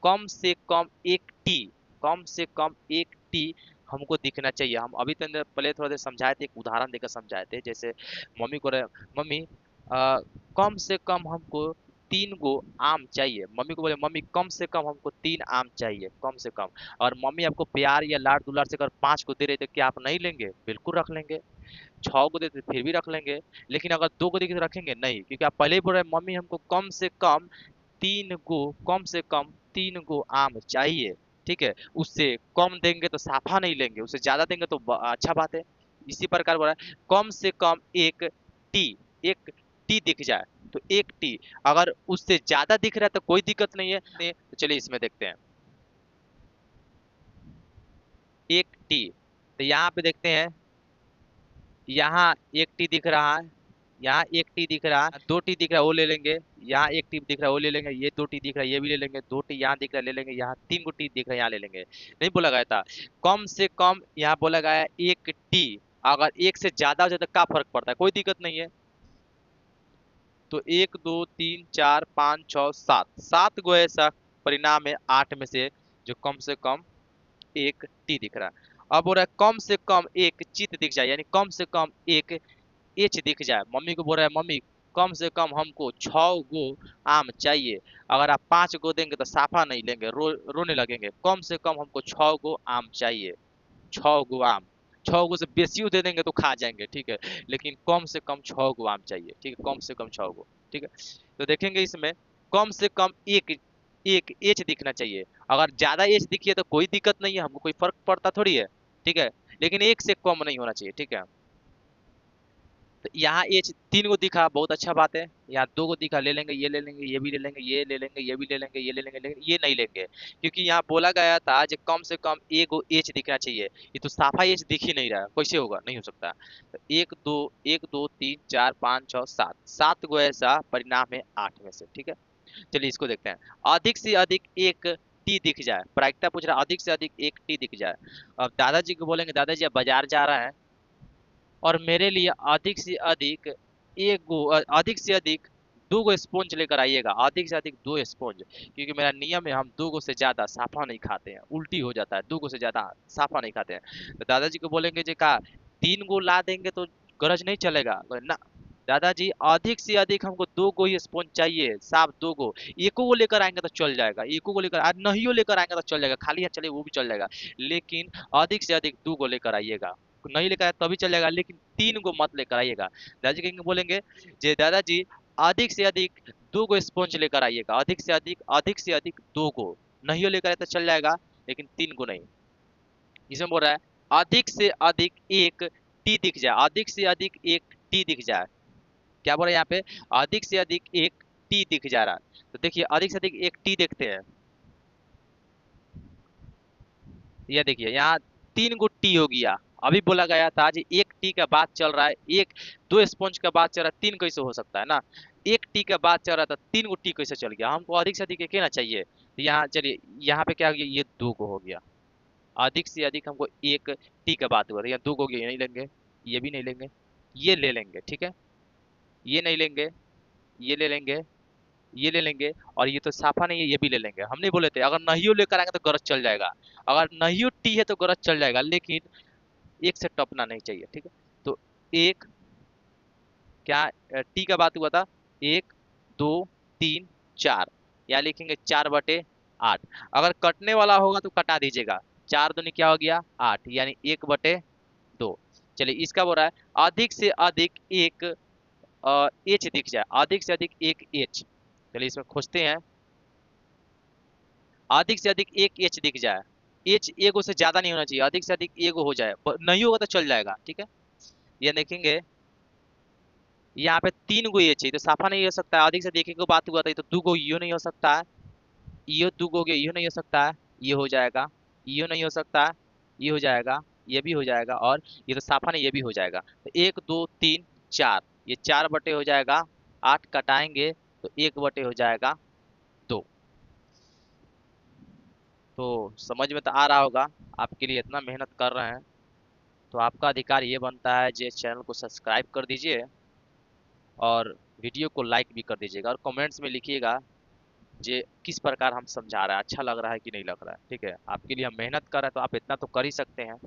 कम से कम एक टी, कम से कम एक टी हमको दिखना चाहिए। हम अभी तक पहले थोड़ा देर समझाए थे, एक उदाहरण देकर समझाए थे। जैसे मम्मी को मम्मी कम से कम हमको तीन गो आम चाहिए। मम्मी को बोले मम्मी कम से कम हमको तीन आम चाहिए, कम से कम। और मम्मी आपको प्यार या लाड दुलार से अगर पांच को दे रहे तो क्या आप नहीं लेंगे? बिल्कुल रख लेंगे। छह को देते फिर भी रख लेंगे। लेकिन अगर दो को देखे तो रखेंगे नहीं, क्योंकि आप पहले ही बोल रहे हैं मम्मी हमको कम से कम तीन गो, कम से कम तीन गो आम चाहिए। ठीक है, उससे कम देंगे तो साफा नहीं लेंगे, उससे ज्यादा देंगे तो अच्छा बात है। इसी प्रकार बोला है, कम से कम एक टी, एक टी दिख जाए। तो एक टी, अगर उससे ज्यादा दिख रहा है तो कोई दिक्कत नहीं है। तो चलिए इसमें देखते हैं, एक टी, तो यहाँ पे देखते हैं, यहाँ एक टी दिख रहा है, यहाँ एक टी दिख रहा है, दो टी दिख रहा है वो ले लेंगे, यहाँ एक टी दिख रहा है वो ले लेंगे, ये दो टी दिख रहा है ये भी ले लेंगे, दो टी यहाँ दिख रहा है ले लेंगे, यहाँ तीन गो टी दिख रहा है यहाँ ले लेंगे। नहीं बोला गया था कम से कम, यहाँ बोला गया है एक टी। अगर एक से ज्यादा हो जाए तो क्या फर्क पड़ता है, कोई दिक्कत नहीं है। तो एक दो तीन चार पाँच छः सात, सात गो ऐसा परिणाम है आठ में से जो कम से कम एक टी दिख रहा है। अब बोल रहा है कम से कम एक चित दिख जाए, यानी कम से कम एक एच दिख जाए। मम्मी को बोल रहा है मम्मी कम से कम हमको छह गो आम चाहिए। अगर आप पांच गो देंगे तो साफा नहीं लेंगे, रोने लगेंगे। कम से कम हमको छह गो आम चाहिए, छह गो आम। छह गो से बेसियो दे देंगे तो खा जाएंगे, ठीक है, लेकिन कम से कम छह गो आम चाहिए। ठीक है, कम से कम छह गो। ठीक है, तो देखेंगे इसमें कम से कम एक, एक एच दिखना चाहिए। अगर ज्यादा एच दिखिए तो कोई दिक्कत नहीं है, हमको कोई फर्क पड़ता थोड़ी है। ठीक है, लेकिन एक से कम नहीं होना चाहिए। ठीक है, तो यहाँ एच तीन को दिखा, बहुत अच्छा बात है। यहाँ दो को दिखा, ले लेंगे, ये ले लेंगे, ये भी ले लेंगे, ये ले लेंगे, ये भी ले लेंगे, ये ले लेंगे, लेकिन ये नहीं लेंगे, क्योंकि यहाँ बोला गया था जो कम से कम एक गो एच दिखना चाहिए। ये तो साफा एच दिख ही नहीं रहा है, कैसे होगा, नहीं हो सकता। तो एक दो तीन चार पाँच छः सात, सात गो ऐसा परिणाम है आठ में से। ठीक है, चलिए इसको देखते हैं। अधिक से अधिक एक टी दिख जाए, प्रायिकता पूछ रहा है, अधिक से अधिक एक टी दिख जाए। अब दादाजी को बोलेंगे दादाजी अब बाजार जा रहा है और मेरे लिए अधिक से अधिक एक गो, अधिक से अधिक दो गो स्पॉन्ज लेकर आइएगा, अधिक से अधिक दो स्पॉन्ज, क्योंकि मेरा नियम है हम दो गो से ज्यादा साफा नहीं खाते हैं, उल्टी हो जाता है, दो गो से ज्यादा साफा नहीं खाते हैं। तो दादाजी को बोलेंगे जी का तीन गो ला देंगे तो गरज नहीं चलेगा, बोले, ना दादाजी अधिक से अधिक हमको 2 गो ही स्पॉन्ज चाहिए, साफ 2 गो। एको को लेकर आएंगे तो चल जाएगा, एको को लेकर, आज नहीं हो लेकर आएंगे तो चल जाएगा, खाली हाथ चले वो भी चल जाएगा, लेकिन अधिक से अधिक 2 गो लेकर आइएगा। नहीं लेकर आए तभी चल जाएगा, लेकिन 3 गो मत लेकर आइएगा। दादाजी कहेंगे, बोलेंगे जे दादाजी अधिक से अधिक 2 गो स्पॉन्ज लेकर आइएगा, अधिक से अधिक 2 गो। नहीं हो लेकर आए तो चल जाएगा, लेकिन 3 गो नहीं। इसमें बोल रहा है अधिक से अधिक एक टी दिख जाए, अधिक से अधिक एक टी दिख जाए। क्या बोल रहा है यहाँ पे, अधिक से अधिक एक टी दिख जा रहा है। तो देखिए अधिक से अधिक एक टी देखते हैं, ये देखिए यहाँ 3 गो टी हो गया। अभी बोला गया था जी एक टी का बात चल रहा है, एक 2 स्पंज का बात चल रहा है, 3 कैसे हो सकता है ना। एक टी का बात चल रहा था, 3 गो टी कैसे चल गया, हमको अधिक से अधिक एक ना चाहिए। तो यहाँ चलिए यहाँ पे क्या हो गया, ये 2 गो हो गया। अधिक से अधिक हमको एक टी का बात हुआ, यहाँ 2 गो हो गया, ये नहीं लेंगे, ये भी नहीं लेंगे, ये ले लेंगे, ठीक है। ये नहीं लेंगे, ये ले लेंगे, ये ले लेंगे, और ये तो साफा नहीं है, ये भी ले लेंगे। हम नहीं बोले थे अगर नहीं लेकर आएंगे तो गरज चल जाएगा, अगर नहीं टी है तो गरज चल जाएगा, लेकिन एक से टपना नहीं चाहिए, ठीक है। तो एक, क्या टी का बात हुआ था, 1 2 3 4, या लिखेंगे 4/8। अगर कटने वाला होगा तो कटा दीजिएगा, 4 दूनी क्या हो गया 8, यानी 1/2। चलिए इसका बोल रहा है अधिक से अधिक एक एच दिख जाए, अधिक से अधिक एक एच। चलिए इसमें खोजते हैं, अधिक से अधिक एक एच दिख जाए, एच एगो से ज्यादा नहीं होना चाहिए, अधिक से अधिक एगो हो जाए, नहीं होगा तो चल जाएगा, ठीक है। ये देखेंगे यहाँ पे 3 गो एच है, तो साफा नहीं हो सकता है, अधिक से अधिक एक गो बात हुआ था, तो 2 गो यो नहीं हो सकता है, यो 2 गो हो गया, यो नहीं हो सकता है, ये हो जाएगा, यो नहीं हो सकता है, ये हो जाएगा, ये भी हो जाएगा, और ये तो साफा नहीं, ये भी हो जाएगा। तो 1 2 3 4, ये 4 बटे हो जाएगा 8, कटाएंगे तो 1 बटे हो जाएगा 2। तो समझ में तो आ रहा होगा, आपके लिए इतना मेहनत कर रहे हैं तो आपका अधिकार ये बनता है जे चैनल को सब्सक्राइब कर दीजिए और वीडियो को लाइक भी कर दीजिएगा, और कमेंट्स में लिखिएगा जे किस प्रकार हम समझा रहे हैं, अच्छा लग रहा है कि नहीं लग रहा है, ठीक है। आपके लिए हम मेहनत कर रहे हैं तो आप इतना तो कर ही सकते हैं।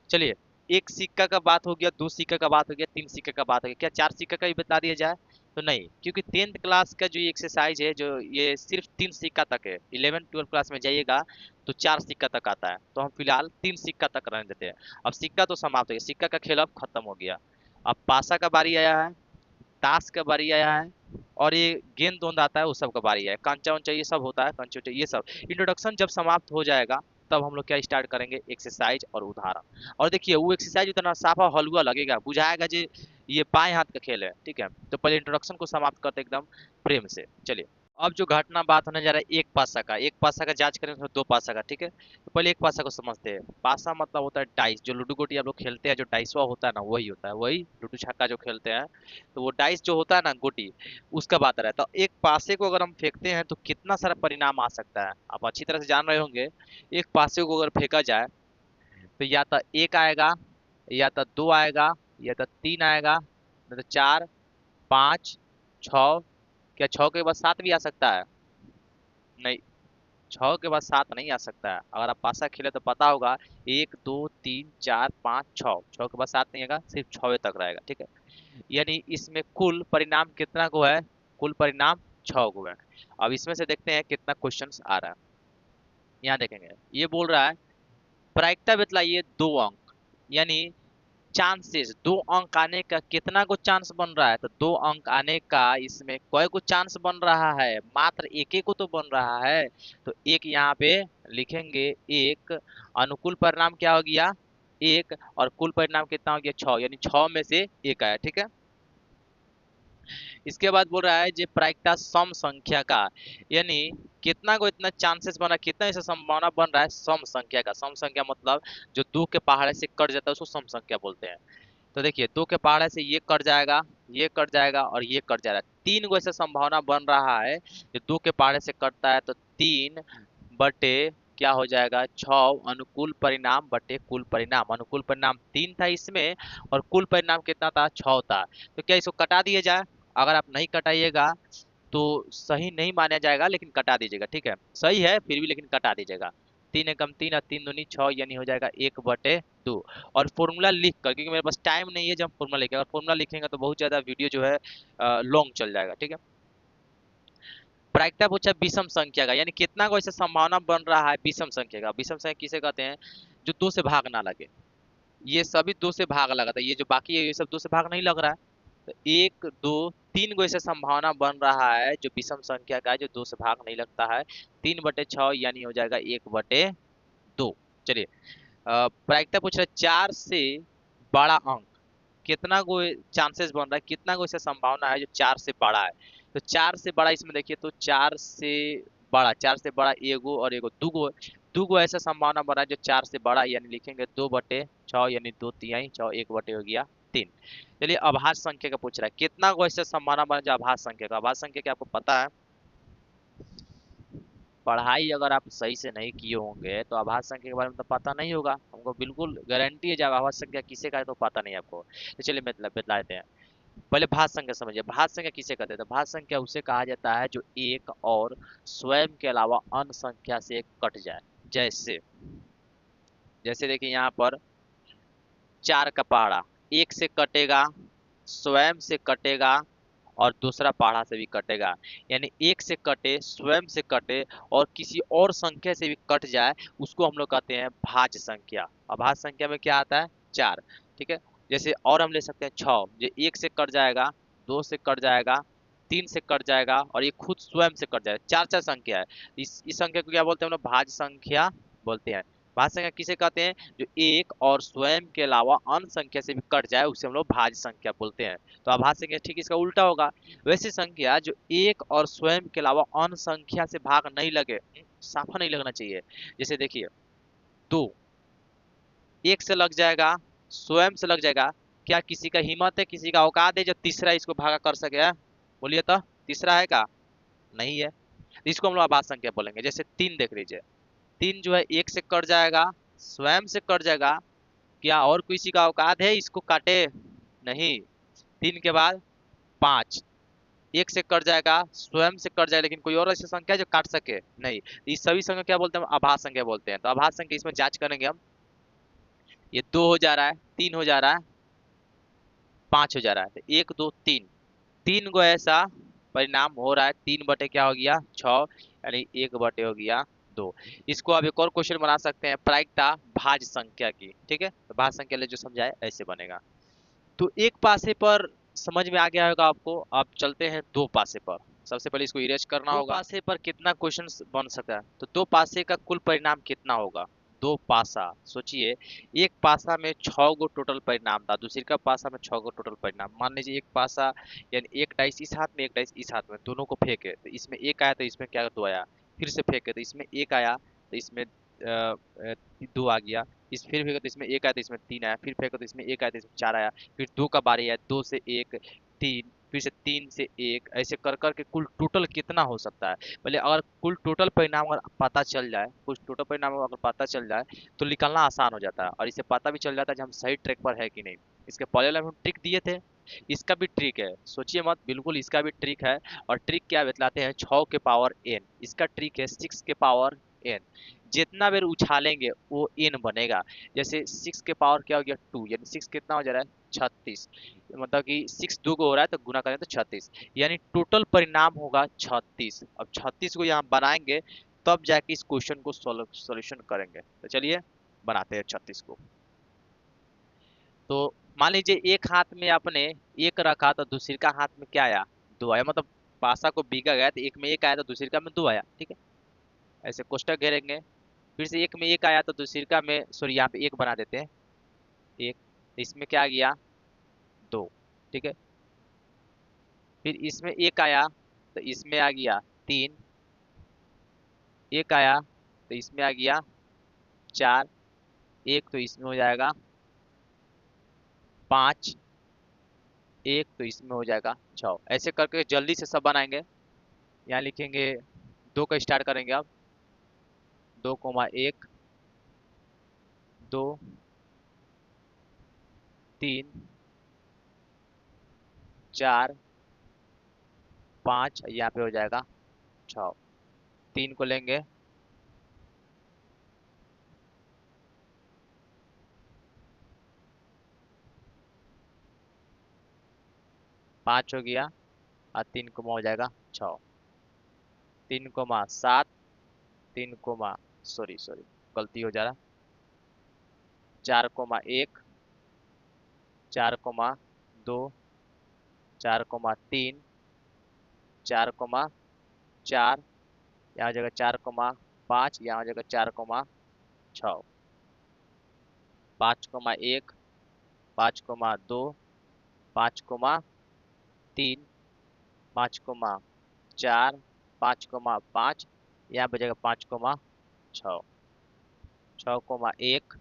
चलिए एक सिक्का का बात हो गया, 2 सिक्का का बात हो गया, 3 सिक्का का बात हो गया, क्या 4 सिक्का का भी बता दिया जाए, तो नहीं, क्योंकि 10th क्लास का जो एक्सरसाइज है जो ये सिर्फ 3 सिक्का तक है। 11 12 क्लास में जाइएगा तो 4 सिक्का तक आता है, तो हम फिलहाल 3 सिक्का तक रहने देते हैं। अब सिक्का तो समाप्त हो गया, सिक्का का खेल अब खत्म हो गया। अब पासा का बारी आया है, ताश का बारी आया है, और ये गेंद दोंद आता है, वो सब का बारी है, कंचा उंचा ये सब होता है, कंचे उंचे ये सब। इंट्रोडक्शन जब समाप्त हो जाएगा तब हम लोग क्या स्टार्ट करेंगे, एक्सरसाइज और उदाहरण। और देखिए वो एक्सरसाइज उतना साफा हलवा लगेगा, बुझाएगा जी ये बाएं हाथ का खेल है, ठीक है। तो पहले इंट्रोडक्शन को समाप्त करते एकदम प्रेम से। चलिए अब जो घटना बात होने जा रहा है एक पासा का, एक पासा का जांच करें तो 2 पासा का, ठीक है। तो पहले एक पासा को समझते हैं। पासा मतलब होता है डाइस, जो लूडो गोटी आप लोग खेलते हैं, जो डाइसवा होता है ना वही होता है, वही लूडो छक्का जो खेलते हैं, तो वो डाइस जो होता है ना गोटी, उसका बात आ रहा है। तो एक पासे को अगर हम फेंकते हैं तो कितना सारा परिणाम आ सकता है, आप अच्छी तरह से जान रहे होंगे। एक पासे को अगर फेंका जाए तो या तो 1 आएगा, या तो 2 आएगा, या तो 3 आएगा, नहीं तो 4 5 6, क्या 6 के बाद 7 भी आ सकता है, नहीं 6 के बाद 7 नहीं आ सकता है। अगर आप पासा खेले तो पता होगा 1 2 3 4 5 6, 6 के बाद 7 नहीं आएगा, सिर्फ 6 तक रहेगा, ठीक है। यानी इसमें कुल परिणाम कितना को है, कुल परिणाम 6 को है। अब इसमें से देखते हैं कितना क्वेश्चंस आ रहा है। यहाँ देखेंगे ये बोल रहा है प्रायिकता बतलाइए 2 अंक, यानी चांसेस 2 अंक आने का कितना को चांस बन रहा है, तो 2 अंक आने का इसमें कोई को चांस बन रहा है, मात्र एक को तो बन रहा है। तो एक यहाँ पे लिखेंगे, एक अनुकूल परिणाम क्या हो गया 1, और कुल परिणाम कितना हो गया 6, यानी 6 में से 1 आया, ठीक है। इसके बाद बोल रहा है जो प्रायिकता सम संख्या का, यानी कितना को इतना चांसेस बन रहा है, कितना ऐसा संभावना बन रहा है सम संख्या का। सम संख्या मतलब जो 2 के पहाड़े से कट जाता है उसको सम संख्या बोलते हैं। तो देखिए 2 के पहाड़े से ये कट जाएगा, ये कट जाएगा, और ये कट जाएगा, 3 को ऐसा संभावना बन रहा है जो 2 के पहाड़े से कटता है, तो 3 बटे क्या हो जाएगा 6, अनुकूल परिणाम बटे कुल परिणाम। अनुकूल परिणाम 3 था इसमें, और कुल परिणाम कितना था 6 था। तो क्या इसको कटा दिया जाए, अगर आप नहीं कटाइएगा तो सही नहीं माना जाएगा, लेकिन कटा दीजिएगा, ठीक है। सही है फिर भी, लेकिन कटा दीजिएगा। 3 एकम 3 और 3 दूनी 6 यानी हो जाएगा 1/2। और फॉर्मूला लिख कर, क्योंकि मेरे पास टाइम नहीं है जब फॉर्मूला लिखेगा, अगर फॉर्मूला लिखेंगे तो बहुत ज्यादा वीडियो जो है लॉन्ग चल जाएगा, ठीक है। प्रायिकता पूछा विषम संख्या का, यानी कितना को ऐसे संभावना बन रहा है विषम संख्या का। विषम संख्या किसे कहते हैं? जो 2 से भाग ना लगे। ये सभी 2 से भाग लगा था, ये जो बाकी है ये सब 2 से भाग नहीं लग रहा है। तो 1 2 3 को ऐसे संभावना बन रहा है जो विषम संख्या का है, जो 2 से भाग नहीं लगता है। 3/6 यानी हो जाएगा 1/2। चलिए प्रायिकता पूछ रहा है 4 से बड़ा अंक कितना को चांसेस बन रहा है, कितना को इससे संभावना है जो 4 से बड़ा है। तो 4 से बड़ा इसमें देखिए, तो 4 से बड़ा, 4 से बड़ा एगो और एगो दूगो, दूगो ऐसा संभावना बना है जो 4 से बड़ा, यानी लिखेंगे 2/6 यानी 2 तिहाई 6, 1/2 हो गया 3। चलिए अभाज्य संख्या का पूछ रहा है, कितना को ऐसे संभावना बना जो अभाज्य संख्या का। अभाज्य संख्या क्या आपको पता है? पढ़ाई अगर आप सही से नहीं किए होंगे तो अभाज्य संख्या के बारे में तो पता नहीं होगा, हमको बिल्कुल गारंटी है। जब अभाज्य संख्या किसे का है तो पता नहीं आपको। तो चलिए मतलब बतला देते हैं। पहले भाज्य संख्या समझिए। भाज्य संख्या किसे कहते हैं? तो भाज्य संख्या उसे कहा जाता है जो एक और स्वयं के अलावा अन्य संख्या से कट जाए। जैसे जैसे देखिए यहाँ पर 4 का पहाड़ा एक से कटेगा, स्वयं से कटेगा और दूसरा पहाड़ा से भी कटेगा। यानी एक से कटे, स्वयं से कटे और किसी और संख्या से भी कट जाए, उसको हम लोग कहते हैं भाज्य संख्या। अभाज्य संख्या में क्या आता है? 4, ठीक है। जैसे और हम ले सकते हैं 6, जो एक से कट जाएगा, 2 से कट जाएगा, 3 से कट जाएगा और ये खुद स्वयं से कट जाएगा। 4 संख्या है। इस संख्या को क्या बोलते हैं? हम लोग भाज्य संख्या बोलते हैं। भाज्य संख्या किसे कहते हैं? जो एक और स्वयं के अलावा अन्य संख्या से भी कट जाए उसे हम लोग भाज्य संख्या बोलते हैं। तो अभाज्य संख्या ठीक इसका उल्टा होगा। वैसी संख्या जो एक और स्वयं के अलावा अन्य संख्या से भाग नहीं लगे, साफा नहीं लगना चाहिए। जैसे देखिए 2 एक से लग जाएगा, स्वयं से लग जाएगा, क्या किसी का हिम्मत है, किसी का औकात है जो तीसरा इसको भागा कर सके? बोलिए तो तीसरा है का? नहीं है। इसको हम लोग अभाज्य संख्या बोलेंगे। जैसे 3 देख लीजिए, 3 जो है एक से कट जाएगा, स्वयं से कट जाएगा, क्या और किसी का औकात है इसको काटे? नहीं। 3 के बाद 5 एक से कट जाएगा, स्वयं से कट जाएगा, लेकिन कोई और ऐसी संख्या है जो काट सके? नहीं। इस सभी संख्या क्या बोलते हैं? अभाज्य संख्या बोलते हैं। तो अभाज्य संख्या इसमें जांच करेंगे हम। ये 2 हो जा रहा है, 3 हो जा रहा है, 5 हो जा रहा है, तो 1 2 3, 3 गो ऐसा परिणाम हो रहा है। 3 बटे क्या हो गया? 6, यानी 1/2 हो गया 2। इसको आप एक और क्वेश्चन बना सकते हैं, प्रायिकता भाज्य संख्या की, ठीक है। तो भाज्य संख्या ले जो समझाए ऐसे बनेगा। तो एक पासे पर समझ में आ गया होगा आपको। अब चलते हैं दो पासे पर। सबसे पहले इसको इरेज करना होगा। दो पासे पर कितना क्वेश्चन बन सकता है? तो दो पासे का कुल परिणाम कितना होगा? दो पासा सोचिए, एक पासा में 6 गो टोटल परिणाम था, दूसरी का पासा में 6 गो टोटल परिणाम। मान लीजिए एक पासा यानी एक डाइस इस हाथ में, एक डाइस इस हाथ में, दोनों को फेंके तो इसमें एक आया, तो इसमें क्या 2 आया। फिर से फेंके तो इसमें एक आया, तो इसमें 2 आ गया। इस फिर फेंके तो इसमें एक आया, तो इसमें 3 आया। फिर फेंके तो इसमें एक आया, तो इसमें 4 आया। फिर 2 का बारी है, 2 से 1 3, फिर से 3 से 1, ऐसे कर कर के कुल टोटल कितना हो सकता है? पहले अगर कुल टोटल परिणाम अगर पता चल जाए, कुछ टोटल परिणाम अगर पता चल जाए तो निकालना आसान हो जाता है, और इससे पता भी चल जाता है कि हम सही ट्रैक पर है कि नहीं। इसके पहले वाले में हम ट्रिक दिए थे, इसका भी ट्रिक है, सोचिए मत, बिल्कुल इसका भी ट्रिक है। और ट्रिक क्या बतलाते हैं? 6 के पावर n, इसका ट्रिक है 6 के पावर n। जितना बेर उछालेंगे वो n बनेगा। जैसे 6 के पावर क्या हो गया? 2, यानी 6 कितना हो जा रहा है? 36। मतलब कि 6 2 को हो रहा है तो गुना करें तो 36, यानी टोटल परिणाम होगा 36। अब 36 को यहाँ बनाएंगे तब जाके इस क्वेश्चन को सॉल्यूशन करेंगे। तो चलिए बनाते हैं 36 को। तो मान लीजिए एक हाथ में आपने एक रखा तो दूसरी का हाथ में क्या आया? 2 आया। मतलब पासा को बीगा गया तो एक में एक आया तो दूसरी का में 2 आया, ठीक है। ऐसे कोष्टक घेरेंगे, फिर से एक में एक आया तो दूसरी का में, सॉरी यहाँ पे एक बना देते हैं, एक, इसमें क्या आ गया? 2, ठीक है। फिर इसमें एक आया तो इसमें आ गया 3, एक आया तो इसमें आ गया 4, एक तो इसमें हो जाएगा 5, एक तो इसमें हो जाएगा 6। ऐसे करके जल्दी से सब बनाएंगे। यहाँ लिखेंगे 2 का स्टार्ट करेंगे अब। 2,1, 2, 3, 4, 5, यहाँ पे हो जाएगा 6। 3 को लेंगे, 5 हो गया और 3 कोमा हो जाएगा 6, 3,7, 3 कोमा, सॉरी सॉरी गलती हो जा रहा, 4,1, 4,2, 4,3, 4,4, यहाँ हो जाएगा 4,5, यहाँ हो जाएगा 4,6, 5,1, 5,2, 5,3, 5,4, 5,5, यहाँ बचेगा 5,6, 6,1,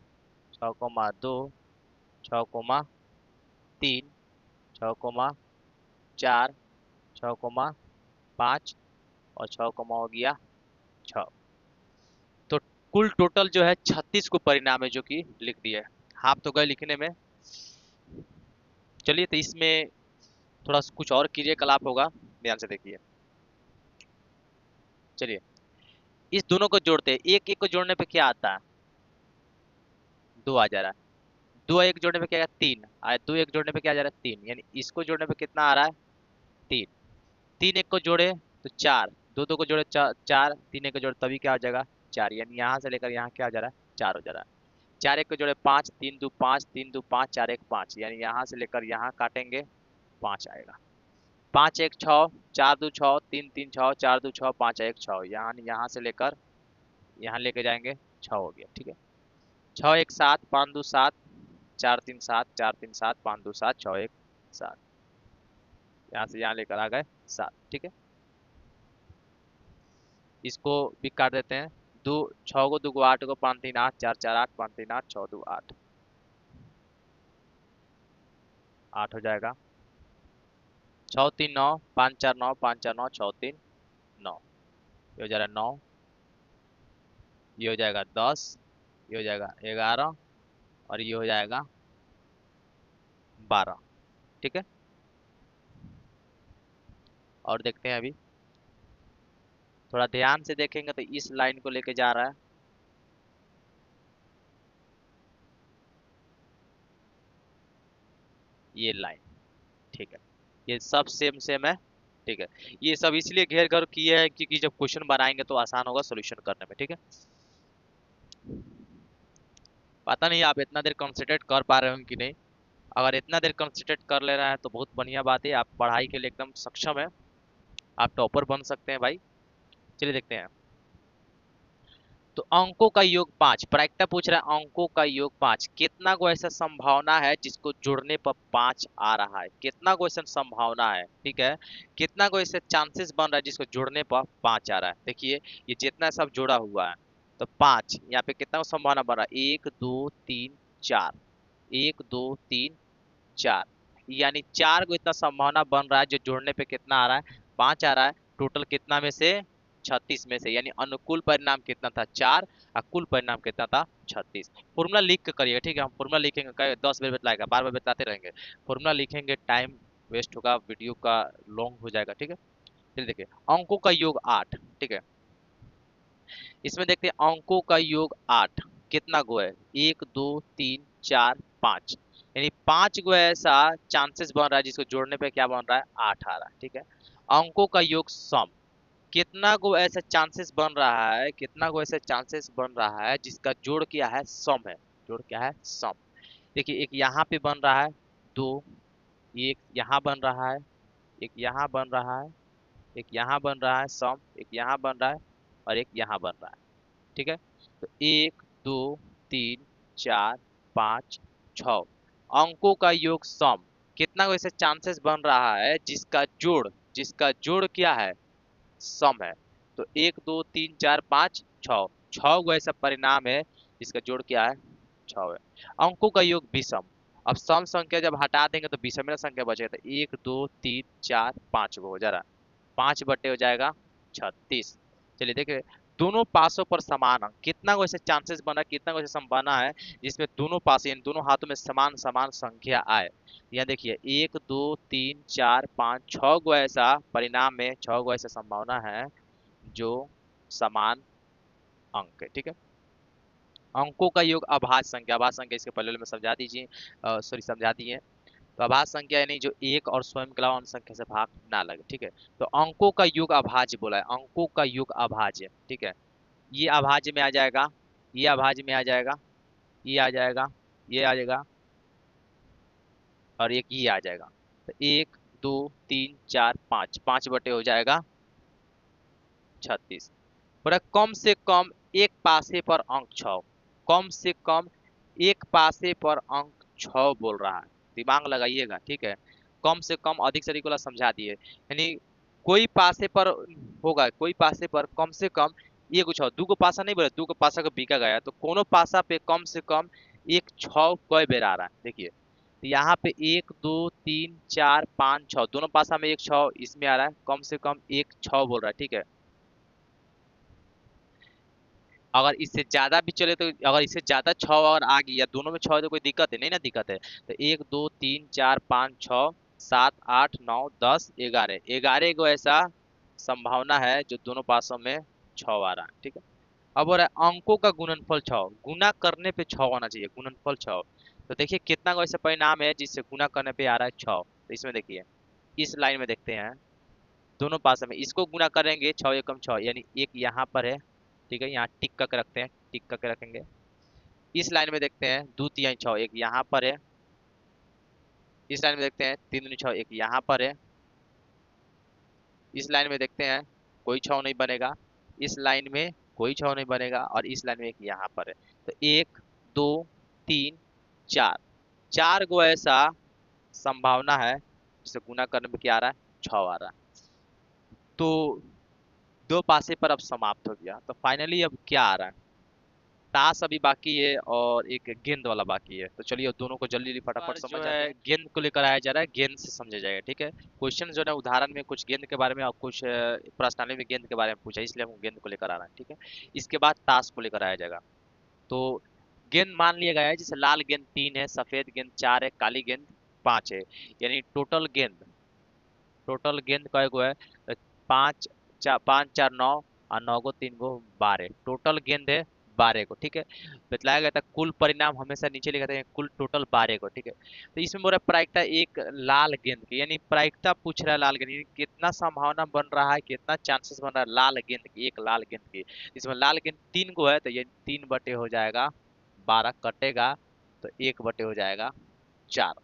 6,2, 6,3, 6,4, 6,5 और 6 हो गया 6। तो कुल टोटल जो है 36 को परिणाम है जो कि लिख दिया है। हाफ तो गए लिखने में। चलिए तो इसमें थोड़ा कुछ और क्रियाकलाप होगा, ध्यान से देखिए। चलिए इस दोनों को जोड़ते हैं, एक एक को जोड़ने पे क्या आता है, 2 आ जा रहा है, 2 एक जोड़ने पे क्या आएगा 3, और 2 एक जोड़ने पे क्या आ जा रहा है 3, यानी इसको जोड़ने पे कितना आ रहा है 3, 3 एक को जोड़े तो 4, 2 2 को जोड़े 4, 3 एक को जोड़े तभी क्या हो जाएगा 4, यानी यहाँ से लेकर यहाँ क्या हो जा रहा है 4 हो जा रहा है। 4 एक को जोड़े 5, 3 2 5, 3 2 5, 4 1 5, यानी यहाँ से लेकर यहाँ काटेंगे 5 आएगा। 5 1 6, 4 2 6, 3 3 6, 4 2 6, 5 1 6, यहाँ से लेकर यहाँ लेके जाएंगे 6 हो गया, ठीक है। 6 1 7, 5 2 7, 4 3 7, 4 3 7, 5 2 7, 6 1 7, यहाँ से यहाँ लेकर आ गए 7, ठीक है। इसको भी काट देते हैं, 2 6 को 2 को 8 को 5 3 8, 4 4 8, 5 3 8, 6 2 8, 8 हो जाएगा। 6 3 9, 5 4 9, 5 4 9, 6 3 9, ये हो जाएगा 9, ये हो जाएगा 10, ये हो जाएगा 11 और ये हो जाएगा 12, ठीक है। और देखते हैं, अभी थोड़ा ध्यान से देखेंगे तो इस लाइन को लेके जा रहा है, ये लाइन, ठीक है। ये सब सेम सेम है, ठीक है। ये सब इसलिए घेर कर किए हैं क्योंकि जब क्वेश्चन बनाएंगे तो आसान होगा सॉल्यूशन करने में, ठीक है। पता नहीं आप इतना देर कंसंट्रेट कर पा रहे हो कि नहीं। अगर इतना देर कंसंट्रेट कर ले रहा है तो बहुत बढ़िया बात है, आप पढ़ाई के लिए एकदम सक्षम है, आप टॉपर बन सकते हैं भाई। चलिए देखते हैं। तो अंकों का योग 5, प्रायिकता पूछ रहा है अंकों का योग 5, कितना को ऐसा संभावना है जिसको जोड़ने पर 5 आ रहा है, कितना को ऐसा संभावना है, ठीक है। कितना को ऐसे चांसेस बन रहा है जिसको जोड़ने पर 5 आ रहा है। देखिए ये जितना सब जोड़ा हुआ है तो 5, यहाँ पे कितना को संभावना बन रहा है 1 2 3 4, 1 2 3 4, यानी 4 को इतना संभावना बन रहा है जो जोड़ने पे कितना आ रहा है 5 आ रहा है। टोटल कितना में से 36 में से, यानी अनुकूल परिणाम कितना था 4 और कुल परिणाम कितना था 36। फॉर्मूला लिख के करिएगा, ठीक है। हम फॉर्मूला लिखेंगे 10 बार बतलाएगा, बार बार बताते रहेंगे, फॉर्मूला लिखेंगे टाइम वेस्ट होगा, वीडियो का लॉन्ग हो जाएगा, ठीक है। चलिए देखिए अंकों का योग 8, ठीक है। इसमें देखते हैं अंकों का योग 8 कितना गो है 1 2 3 4 5, यानी 5 गो ऐसा चांसेस बन रहा है जिसको जोड़ने पे क्या बन रहा है 8 आ रहा है, ठीक है। अंकों का योग सम, कितना गो ऐसा चांसेस बन रहा है, कितना गो ऐसा चांसेस बन रहा है जिसका जोड़ क्या है सम है, जोड़ क्या है सम। देखिए एक यहाँ पे बन रहा है 2, एक यहाँ बन रहा है, एक यहाँ बन रहा है, एक यहाँ बन रहा है सम, एक यहाँ बन रहा है और एक यहाँ बन रहा है, ठीक है। तो 1 2 3 4 5 6 अंकों का योग सम, कितना को ऐसे चांसेस बन रहा है जिसका जोड़ क्या है सम है। तो 1 2 3 4 5 6, 6 को ऐसा परिणाम है जिसका जोड़ क्या है 6 है। अंकों का योग विषम, अब सम संख्या जब हटा देंगे तो विषम संख्या बचेगा, तो 1 2 3 4 5 को हो जा रहा है, 5 बटे हो जाएगा 36। चलिए देखिए दोनों पासों पर समान अंक, कितना को ऐसे चांसेस बना, कितना को ऐसे संभावना है जिसमें दोनों पास यानी दोनों हाथों में समान समान संख्या आए। यहाँ देखिए 1 2 3 4 5 6 को ऐसा परिणाम में 6 को ऐसा संभावना है जो समान अंक है, ठीक है। अंकों का योग अभाज्य संख्या, अभाज्य संख्या इसके पहले में समझा दीजिए, सॉरी समझा दिए। तो अभाज्य संख्या यानी जो एक और स्वयं के अलावा अन्य संख्या से भाग ना लगे, ठीक है। तो अंकों का योग अभाज्य बोला है, अंकों का योग अभाज्य, ठीक है। ये अभाज्य में आ जाएगा, ये अभाज्य में आ जाएगा, ये आ जाएगा, ये आ जाएगा और एक ये आ जाएगा। तो 1 2 3 4 5, 5 बटे हो जाएगा 36। बोला कम से कम एक पासे पर अंक 6, कम से कम एक पासे पर अंक 6 बोल रहा है, दिमाग लगाइएगा, ठीक है। कम से कम, अधिक से अधिक वाला समझा दिए, यानी कोई पासे पर होगा, कोई पासे पर कम से कम ये कुछ और, दू को पासा नहीं बोले, दू को पासा को बीका गया, तो कोनो पासा पे कम से कम एक 6 कई बेर आ रहा है, देखिए। तो यहाँ पे 1 2 3 4 5 6, दोनों पासा में एक 6 इसमें आ रहा है, कम से कम एक 6 बोल रहा है, ठीक है। अगर इससे ज्यादा भी चले तो, अगर इससे ज्यादा 6 और आ गई या दोनों में 6 है तो कोई दिक्कत है नहीं ना, दिक्कत है। तो 1 2 3 4 5 6 7 8 9 10 11, 11 को ऐसा संभावना है जो दोनों पासों में 6 आ रहा है, ठीक है। अब हो रहा है अंकों का गुणनफल 6, गुना करने पे 6 होना चाहिए, गुणनफल 6। तो देखिए कितना को ऐसा परिणाम है जिससे गुना करने पे आ रहा है 6। तो इसमें देखिए, इस लाइन में देखते हैं, दोनों पास में इसको गुना करेंगे 6 एकम 6, यानी एक यहाँ पर है, ठीक है, यहाँ टिक करके रखते हैं, टिक करके रखेंगे। इस लाइन में देखते हैं 2 3 6, एक यहाँ पर है। इस लाइन में देखते हैं 3 2 6, एक यहाँ पर है। इस लाइन में देखते हैं कोई 6 नहीं बनेगा, इस लाइन में कोई 6 नहीं बनेगा, और इस लाइन में एक यहाँ पर है। तो 1 2 3 4, 4 गो ऐसा संभावना है जिसे गुना करने में क्या आ रहा है, 6 आ रहा है। तो दो पासे पर अब समाप्त हो गया। तो फाइनली अब क्या आ रहा है, ताश अभी बाकी है और एक गेंद वाला बाकी है। तो चलिए दोनों को जल्दी जल्दी फटाफट समझ जाते हैं। गेंद को लेकर आया जा रहा है, गेंद से समझा जाएगा, ठीक है। क्वेश्चन जो है उदाहरण में कुछ गेंद के बारे में और कुछ प्रश्नावली में गेंद के बारे में पूछा, इसलिए हम गेंद को लेकर आ रहे हैं, ठीक है। इसके बाद ताश को लेकर आया जाएगा। तो गेंद मान लिया गया है, जैसे लाल गेंद 3 है, सफेद गेंद 4 है, काली गेंद 5 है, यानी टोटल गेंद कय गो है, 5 4 और 9 गो, 3 गो 12, टोटल गेंद है 12 को, ठीक है। बतलाया गया था कुल परिणाम हमेशा नीचे लिखा था, कुल टोटल 12 को, ठीक है। तो इसमें बोल रहा है प्रायिकता एक लाल गेंद की, यानी प्रायिकता पूछ रहा है लाल गेंद की, कितना संभावना बन रहा है, कितना चांसेस बन रहा है लाल गेंद की, एक लाल गेंद की। इसमें लाल गेंद 3 गो है, तो ये 3 बटे हो जाएगा 12, कटेगा तो 1 बटे हो जाएगा 4।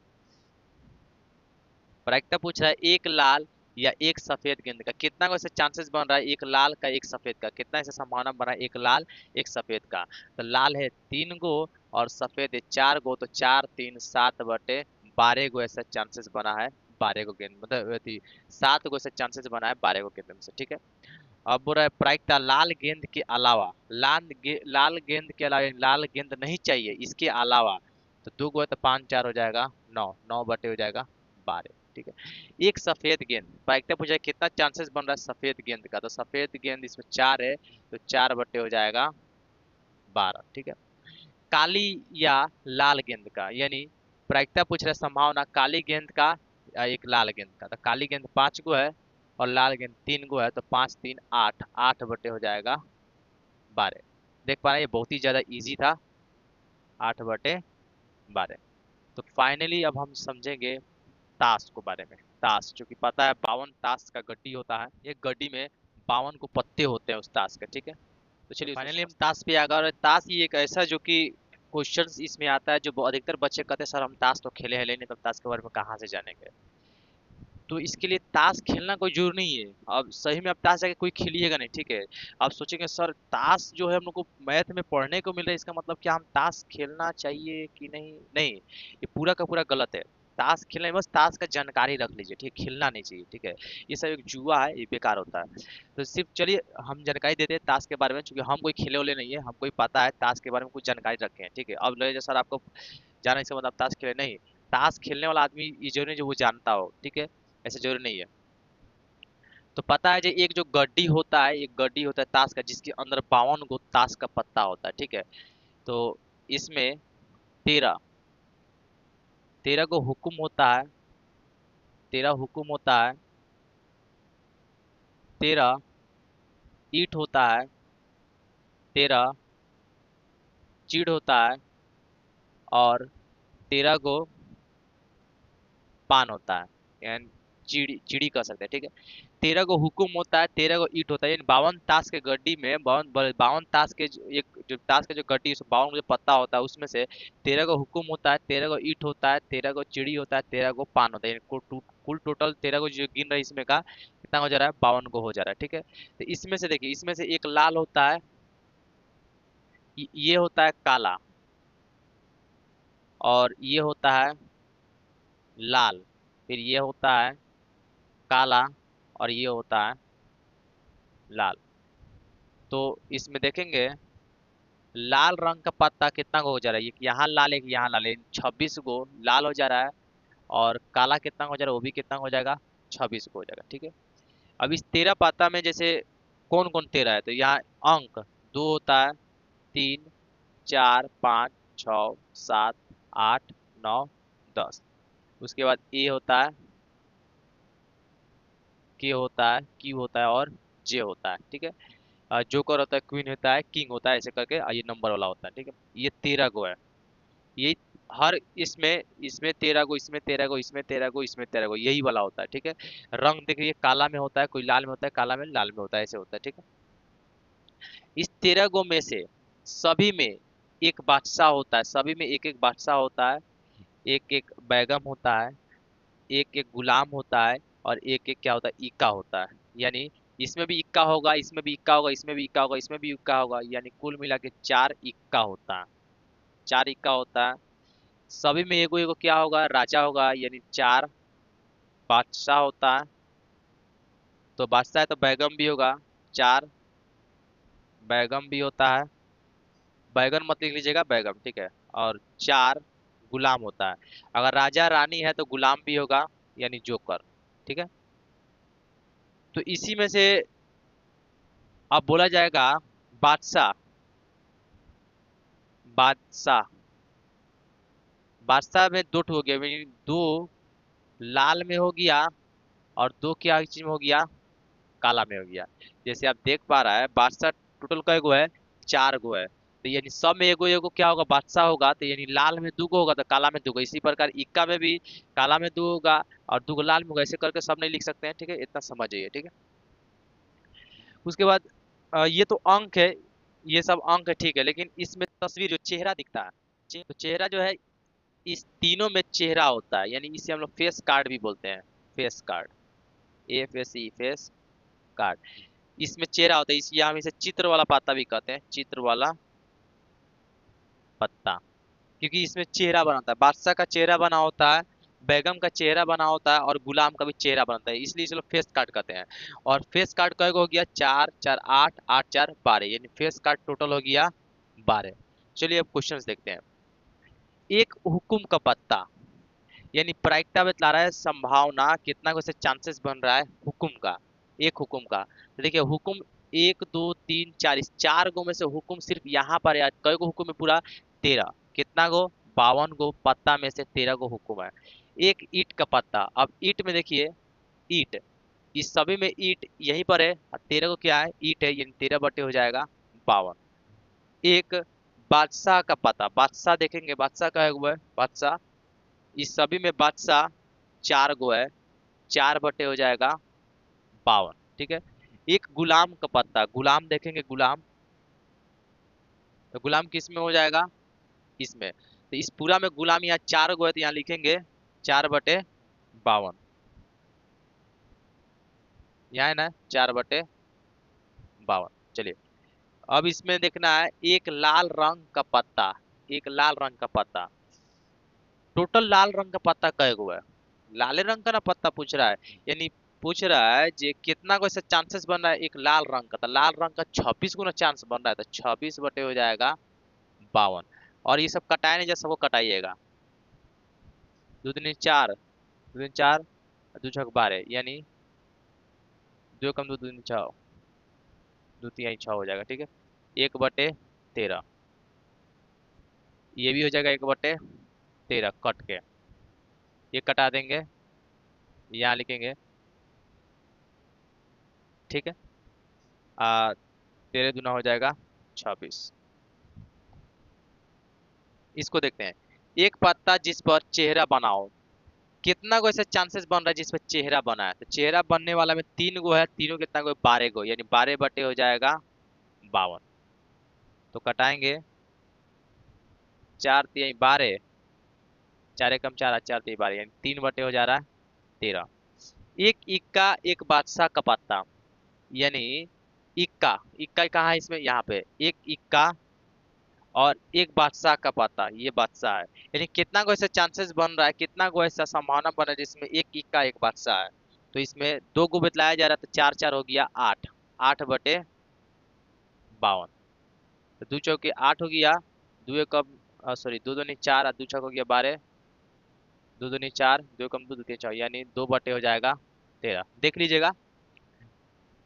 प्रायिकता पूछ रहा है एक लाल या एक सफेद गेंद का, कितना को ऐसे चांसेस बन रहा है, एक लाल का एक सफेद का, कितना ऐसे संभावना बन रहा है एक लाल एक सफेद का। तो लाल है 3 गो और सफेद है 4 गो, तो 4 3 7 बटे 12 गो ऐसा चांसेस बना है 12 गो गेंद, मतलब 7 गो ऐसा चांसेस बना है 12 गो गेंद में से, ठीक है। अब बोल रहा है प्रायिकता लाल गेंद के अलावा, लाल गेंद के अलावा, लाल गेंद नहीं चाहिए, इसके अलावा। तो 2 गो है तो 5 4 हो जाएगा 9, 9 बटे हो जाएगा 12, ठीक है। एक सफेद गेंद, प्रायिकता पूछा है कितना चांसेस बन रहा है सफेद गेंद का, तो सफेद गेंद इसमें 4 है, तो 4 बटे हो जाएगा 12, ठीक है। काली या लाल गेंद का, यानी प्रायिकता पूछ रहा है संभावना काली गेंद का या एक लाल गेंद का। तो काली गेंद 5 गो है और लाल गेंद 3 गो है, तो 5 3 8, 8 बटे हो जाएगा 12। देख पा रहे हैं ये बहुत ही ज्यादा इजी था, 8 बटे 12। तो फाइनली अब हम समझेंगे ताश को बारे में। ताश जो कि पता है 52 ताश का गड्डी होता है, एक गड्डी में 52 को पत्ते होते हैं उस ताश के, ठीक है। तो चलिए फाइनली हम ताश पे आ गए, और ताश ही एक ऐसा जो कि क्वेश्चंस इसमें आता है जो अधिकतर बच्चे कहते हैं सर हम ताश तो खेले हैं नहीं, तो ताश के बारे में कहाँ से जानेंगे। तो इसके लिए ताश खेलना कोई जरूरी नहीं है, अब सही में अब ताश जाके कोई खेलिएगा नहीं, ठीक है। आप सोचेंगे सर ताश जो है हम लोग को मैथ में पढ़ने को मिल रहा है, इसका मतलब क्या हम ताश खेलना चाहिए कि नहीं, नहीं, ये पूरा का पूरा गलत है। ताश खेलना है, बस ताश का जानकारी रख लीजिए, ठीक है, खेलना नहीं चाहिए, ठीक है। ये सब एक जुआ है, ये बेकार होता है। तो सिर्फ चलिए हम जानकारी देते हैं ताश के बारे में, क्योंकि हम कोई खेले वाले नहीं है, हमको ही पता है ताश के बारे में कुछ जानकारी रखे हैं, ठीक है। अब ले सर आपको जाने से मतलब ताश खेले नहीं, ताश खेलने वाला आदमी ये जरूरी नहीं जो वो जानता हो, ठीक है, ऐसा जरूरी नहीं है। तो पता है जो एक जो गड्डी होता है, एक गड्डी होता है ताश का जिसके अंदर 52 गो ताश का पत्ता होता है, ठीक है। तो इसमें 13 13 को हुक्म होता है, 13 हुक्म होता है, 13 ईंट होता है, 13 चीड़ होता है, और 13 को पान होता है, यानी चिड़ी चिड़ी कह सकते हैं, ठीक है। 13 गो हुकुम होता है, 13 गो ईट होता है, यानी 52 ताश के गड्डी में 52 ताश के एक जो ताश के जो गड्डी 52 जो पत्ता होता है उसमें से 13 गो हुकुम होता है, 13 गो ईट होता है, 13 गो चिड़ी होता है, 13 गो पान होता है, यानी कुल टोटल 13 गो जो गिन रहे हैं इसमें का कितना हो जा रहा है, 52 गो हो जा रहा है, ठीक है। तो इसमें से देखिए, इसमें से एक लाल होता है, ये होता है काला, और ये होता है लाल, फिर ये होता है काला, और ये होता है लाल। तो इसमें देखेंगे लाल रंग का पत्ता कितना गो हो जा रहा है, एक यहाँ लाल एक यहाँ लाल, 26 गो लाल हो जा रहा है, और काला कितना हो जा रहा है, वो भी कितना हो जाएगा, 26 गो हो जाएगा, ठीक है। अब इस 13 पत्ता में जैसे कौन कौन 13 है, तो यहाँ अंक 2 होता है, 3, 4, 5, 6, 7, 8, 9, 10। उसके बाद ए होता है, के होता है, क्यू होता है, और जे होता है, ठीक है। जोकर होता है, क्वीन होता है, किंग होता है, ऐसे करके ये नंबर वाला होता है, ठीक है। ये 13 गो है, ये हर इसमें इसमें 13 गो, इसमें 13 गो, इसमें 13 गो, इसमें 13 गो, यही वाला होता है, ठीक है। रंग देखिए, काला में होता है, कोई लाल में होता है, काला में लाल में होता है, ऐसे होता है, ठीक है। इस 13 गो में से सभी में एक बादशाह होता है, सभी में एक एक बादशाह होता है, एक एक बैगम होता है, एक एक गुलाम होता है, और एक एक क्या होता है, इक्का होता है। यानी इसमें भी इक्का होगा, इसमें भी इक्का होगा, इसमें भी इक्का होगा, इसमें भी इक्का होगा, यानी कुल मिला के 4 इक्का होता है, 4 इक्का होता है। सभी में एगो एगो क्या होगा, राजा होगा, यानी 4 बादशाह होता है। तो बादशाह है तो बैगम भी होगा, 4 बैगम भी होता है, बैगन मत लिख लीजिएगा, बैगम, ठीक है। और 4 गुलाम होता है। अगर राजा रानी है तो गुलाम भी होगा, यानी जोकर, ठीक है। तो इसी में से अब बोला जाएगा बादशाह, बादशाह, बादशाह में दो ठो हो गया, यानी 2 लाल में हो गया, और 2 क्या चीज में हो गया, काला में हो गया। जैसे आप देख पा रहा है बादशाह टोटल कै गो है, 4 गो है, तो यानी सब में एगो एगो क्या होगा, बादशाह होगा, तो यानी लाल में 2 गो होगा तो काला में 2 गो, इसी प्रकार इक्का में भी काला में 2 होगा और 2 गो लाल में होगा, ऐसे करके सब नहीं लिख सकते हैं, ठीक है। इतना समझ जाइए, ठीक है। उसके बाद ये तो अंक है, ये सब अंक है, ठीक है, लेकिन इसमें तस्वीर जो चेहरा दिखता है, तो चेहरा जो है इस तीनों में चेहरा होता है, यानी इसे हम लोग फेस कार्ड भी बोलते हैं, face card, AFAC, face card. इसमें चेहरा होता है, इसलिए हम इसे चित्र वाला पत्ता भी कहते हैं, चित्र वाला पत्ता, क्योंकि इसमें चेहरा बनाता है, बादशाह का चेहरा बना होता है, बेगम का चेहरा बना होता है, और गुलाम का भी चेहरा बनता है, इसलिए इसे लोग फेस कार्ड कहते हैं। और फेस कार्ड कय गो हो गया, 4 4 8 8 4 12, यानी फेस कार्ड टोटल हो गया 12। चलिए अब क्वेश्चंस देखते हैं। एक हुकुम का पत्ता, यानी प्रायिकता बतला रहा है, संभावना कितना को से चांसेस बन रहा है हुकुम का, एक हुकुम का। तो देखिए हुकुम 1 2 3 4, इस 4 गो में से हुकुम सिर्फ यहाँ पर है, कई गो हुकुम है, पूरा 13, कितना गो, 52 गो पत्ता में से 13 गो हुकुम है। एक ईट का पत्ता, अब ईट में देखिए, ईट, इस सभी में ईट यहीं पर है, और 13 को क्या है, ईट है, यानी 13 बटे हो जाएगा 52। एक बादशाह का पता, बादशाह देखेंगे, बादशाह का है बादशाह, इस सभी में बादशाह 4 गो है, 4 बटे हो जाएगा 52, ठीक है। एक गुलाम का पत्ता, गुलाम देखेंगे, गुलाम, तो गुलाम किस में हो जाएगा, इसमें, तो इस पूरा में गुलाम यहाँ 4 गो है, तो यहाँ लिखेंगे 4/52, यहाँ है ना 4/52। चलिए अब इसमें देखना है एक लाल रंग का पत्ता, एक लाल रंग का पत्ता, टोटल लाल रंग का पत्ता कय गो है, लाले रंग का ना पत्ता पूछ रहा है, यानी पूछ रहा है जे कितना को ऐसा चांसेस बन रहा है एक लाल रंग का, तो लाल रंग का 26 गुना चांस बन रहा है, तो 26 बटे हो जाएगा 52। और ये सब कटाए नहीं जा, सबको कटाइएगा, 2 दूनी 4, 2 दूनी 4, 2 छक 12, यानी 2 कम 2 दूनी 6, 2 3 6 हो जाएगा, ठीक है। 1/13, ये भी हो जाएगा 1/13, कट के ये कटा देंगे, यहाँ लिखेंगे, ठीक है। 13 दूना हो जाएगा 26। इसको देखते हैं, एक पत्ता जिस पर चेहरा बना हो, कितना गो ऐसा चांसेस बन रहा है जिसमें चेहरा बना है? तो चेहरा बनने वाला में 3 गो है, तीनों कितना गो? 12 गो, यानी 12 बटे हो जाएगा 52। तो कटाएंगे, 4×3 12, 4 एकम 4, 4×3 12, यानी 3 बटे हो जा रहा है 13। एक इक्का एक बादशाह का पत्ता, यानी इक्का, इक्का कहाँ है इसमें? यहाँ पे एक इक्का और एक बादशाह का पत्ता, ये बादशाह है। यानी कितना को ऐसा चांसेस बन रहा है, कितना को ऐसा संभावना बन रहा है जिसमें एक इक्का एक बादशाह है? तो इसमें 2 को बतलाया जा रहा है, तो 4×4 हो गया 8, 8/52। तो 2×4 8 हो गया, 2 एकम सॉरी 2×2 4 और 2×6 हो गया 12, 2×2 4, 2 एकम 2, 2×3 4, यानी 2 बटे हो जाएगा 13। देख लीजिएगा,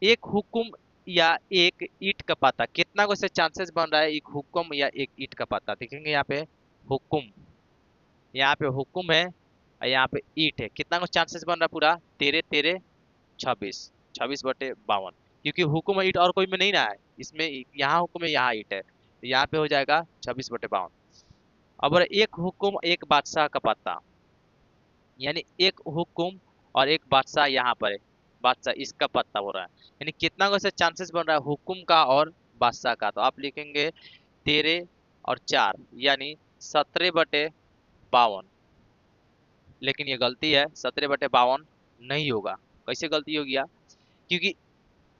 एक हुक्म या एक ईंट का पत्ता, कितना को से चांसेस बन रहा है एक हुक्म या एक ईंट का पत्ता? देखेंगे यहाँ पे हुक्म, यहाँ पे हुक्म है और यहाँ पे ईंट है, कितना को चांसेस बन रहा है पूरा? 13×13 26, 26/52। क्योंकि हुक्म और ईंट और कोई में नहीं ना है, इसमें यहाँ हुक्म है यहाँ ईंट है, तो यहाँ पे हो जाएगा 26/52। अब एक हुक्म एक बादशाह का पत्ता, यानी एक हुक्म और एक बादशाह यहाँ पर है, बादशाह इसका पत्ता हो रहा है, यानी कितना को से चांसेस बन रहा है हुक्म का और बादशाह का? तो आप लिखेंगे 13 और 4, यानी 17/52। लेकिन ये गलती है, 17/52 नहीं होगा। कैसे गलती हो गया? क्योंकि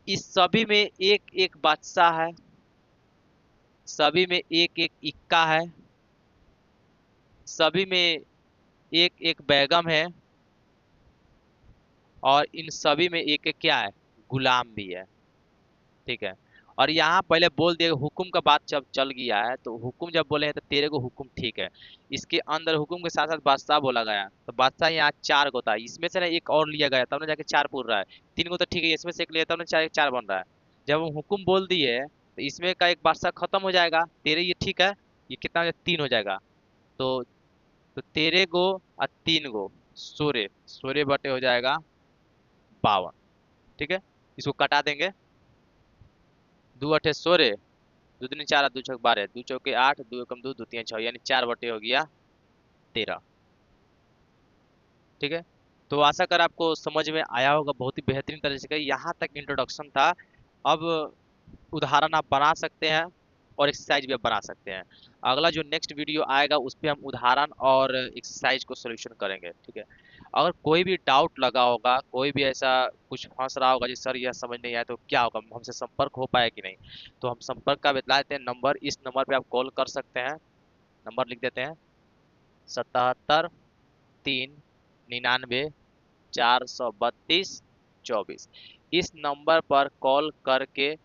इस सभी में एक एक बादशाह है, सभी में एक एक इक्का है, सभी में एक एक बैगम है, और इन सभी में एक एक क्या है? गुलाम भी है। ठीक है, और यहाँ पहले बोल दिया हुक्म का बात जब चल गया है, तो हुक्म जब बोले हैं तो 13 को हुक्म ठीक है, इसके अंदर हुक्म के साथ साथ बादशाह बोला गया, तो बादशाह यहाँ 4 गो था, इसमें से ना एक और लिया गया तब ना जाके 4 पूर रहा है। 3 गो तो ठीक है, इसमें से एक लिया तब ना 4 बन रहा है। जब हम हुक्म बोल दिए तो इसमें का एक बादशाह खत्म हो जाएगा, 13 ये ठीक है, ये कितना हो जाएगा? 3 हो जाएगा। तो 13 गो और 3 गो 16, 16 बटे हो जाएगा 52। ठीक है, इसको कटा देंगे, 2×8 16, 2×3 4 2×6 12, 2×4 8, 2 एकम 2, 2×3 6, यानी 4 बटे हो गया 13। ठीक है, तो आशा कर आपको समझ में आया होगा, बहुत ही बेहतरीन तरह से। यहाँ तक इंट्रोडक्शन था। अब उदाहरण आप बना सकते हैं और एक्सरसाइज भी आप बना सकते हैं। अगला जो नेक्स्ट वीडियो आएगा उस पर हम उदाहरण और एक्सरसाइज को सोल्यूशन करेंगे। ठीक है, अगर कोई भी डाउट लगा होगा, कोई भी ऐसा कुछ फंस रहा होगा जी सर यह समझ नहीं आया, तो क्या होगा, हमसे संपर्क हो पाया कि नहीं? तो हम संपर्क का बतला देते हैं नंबर, इस नंबर पे आप कॉल कर सकते हैं। नंबर लिख देते हैं, 77 3 99 432 24। इस नंबर पर कॉल करके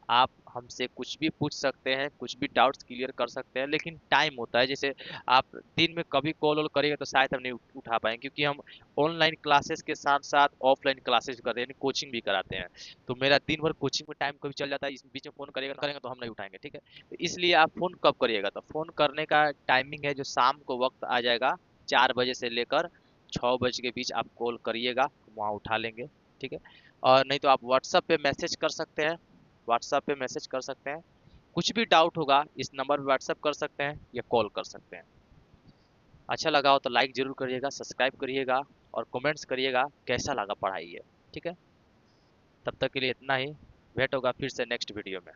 आप हमसे कुछ भी पूछ सकते हैं, कुछ भी डाउट्स क्लियर कर सकते हैं। लेकिन टाइम होता है, जैसे आप दिन में कभी कॉल वॉल करेंगे तो शायद हम नहीं उठा पाएंगे, क्योंकि हम ऑनलाइन क्लासेस के साथ साथ ऑफलाइन क्लासेस भी करते हैं, यानी कोचिंग भी कराते हैं। तो मेरा दिन भर कोचिंग में टाइम कभी चल जाता है, इस बीच में फोन करेंगे तो हम नहीं उठाएंगे। ठीक है, तो इसलिए आप फोन कब करिएगा? तो फोन करने का टाइमिंग है जो शाम को वक्त आ जाएगा, 4 बजे से लेकर 6 बजे के बीच आप कॉल करिएगा, वहाँ उठा लेंगे। ठीक है, और नहीं तो आप व्हाट्सएप पे मैसेज कर सकते हैं, व्हाट्सएप पे मैसेज कर सकते हैं। कुछ भी डाउट होगा इस नंबर पे व्हाट्सएप कर सकते हैं या कॉल कर सकते हैं। अच्छा लगा हो तो लाइक जरूर करिएगा, सब्सक्राइब करिएगा और कमेंट्स करिएगा कैसा लगा पढ़ाई है। ठीक है, तब तक के लिए इतना ही, भेंट होगा फिर से नेक्स्ट वीडियो में।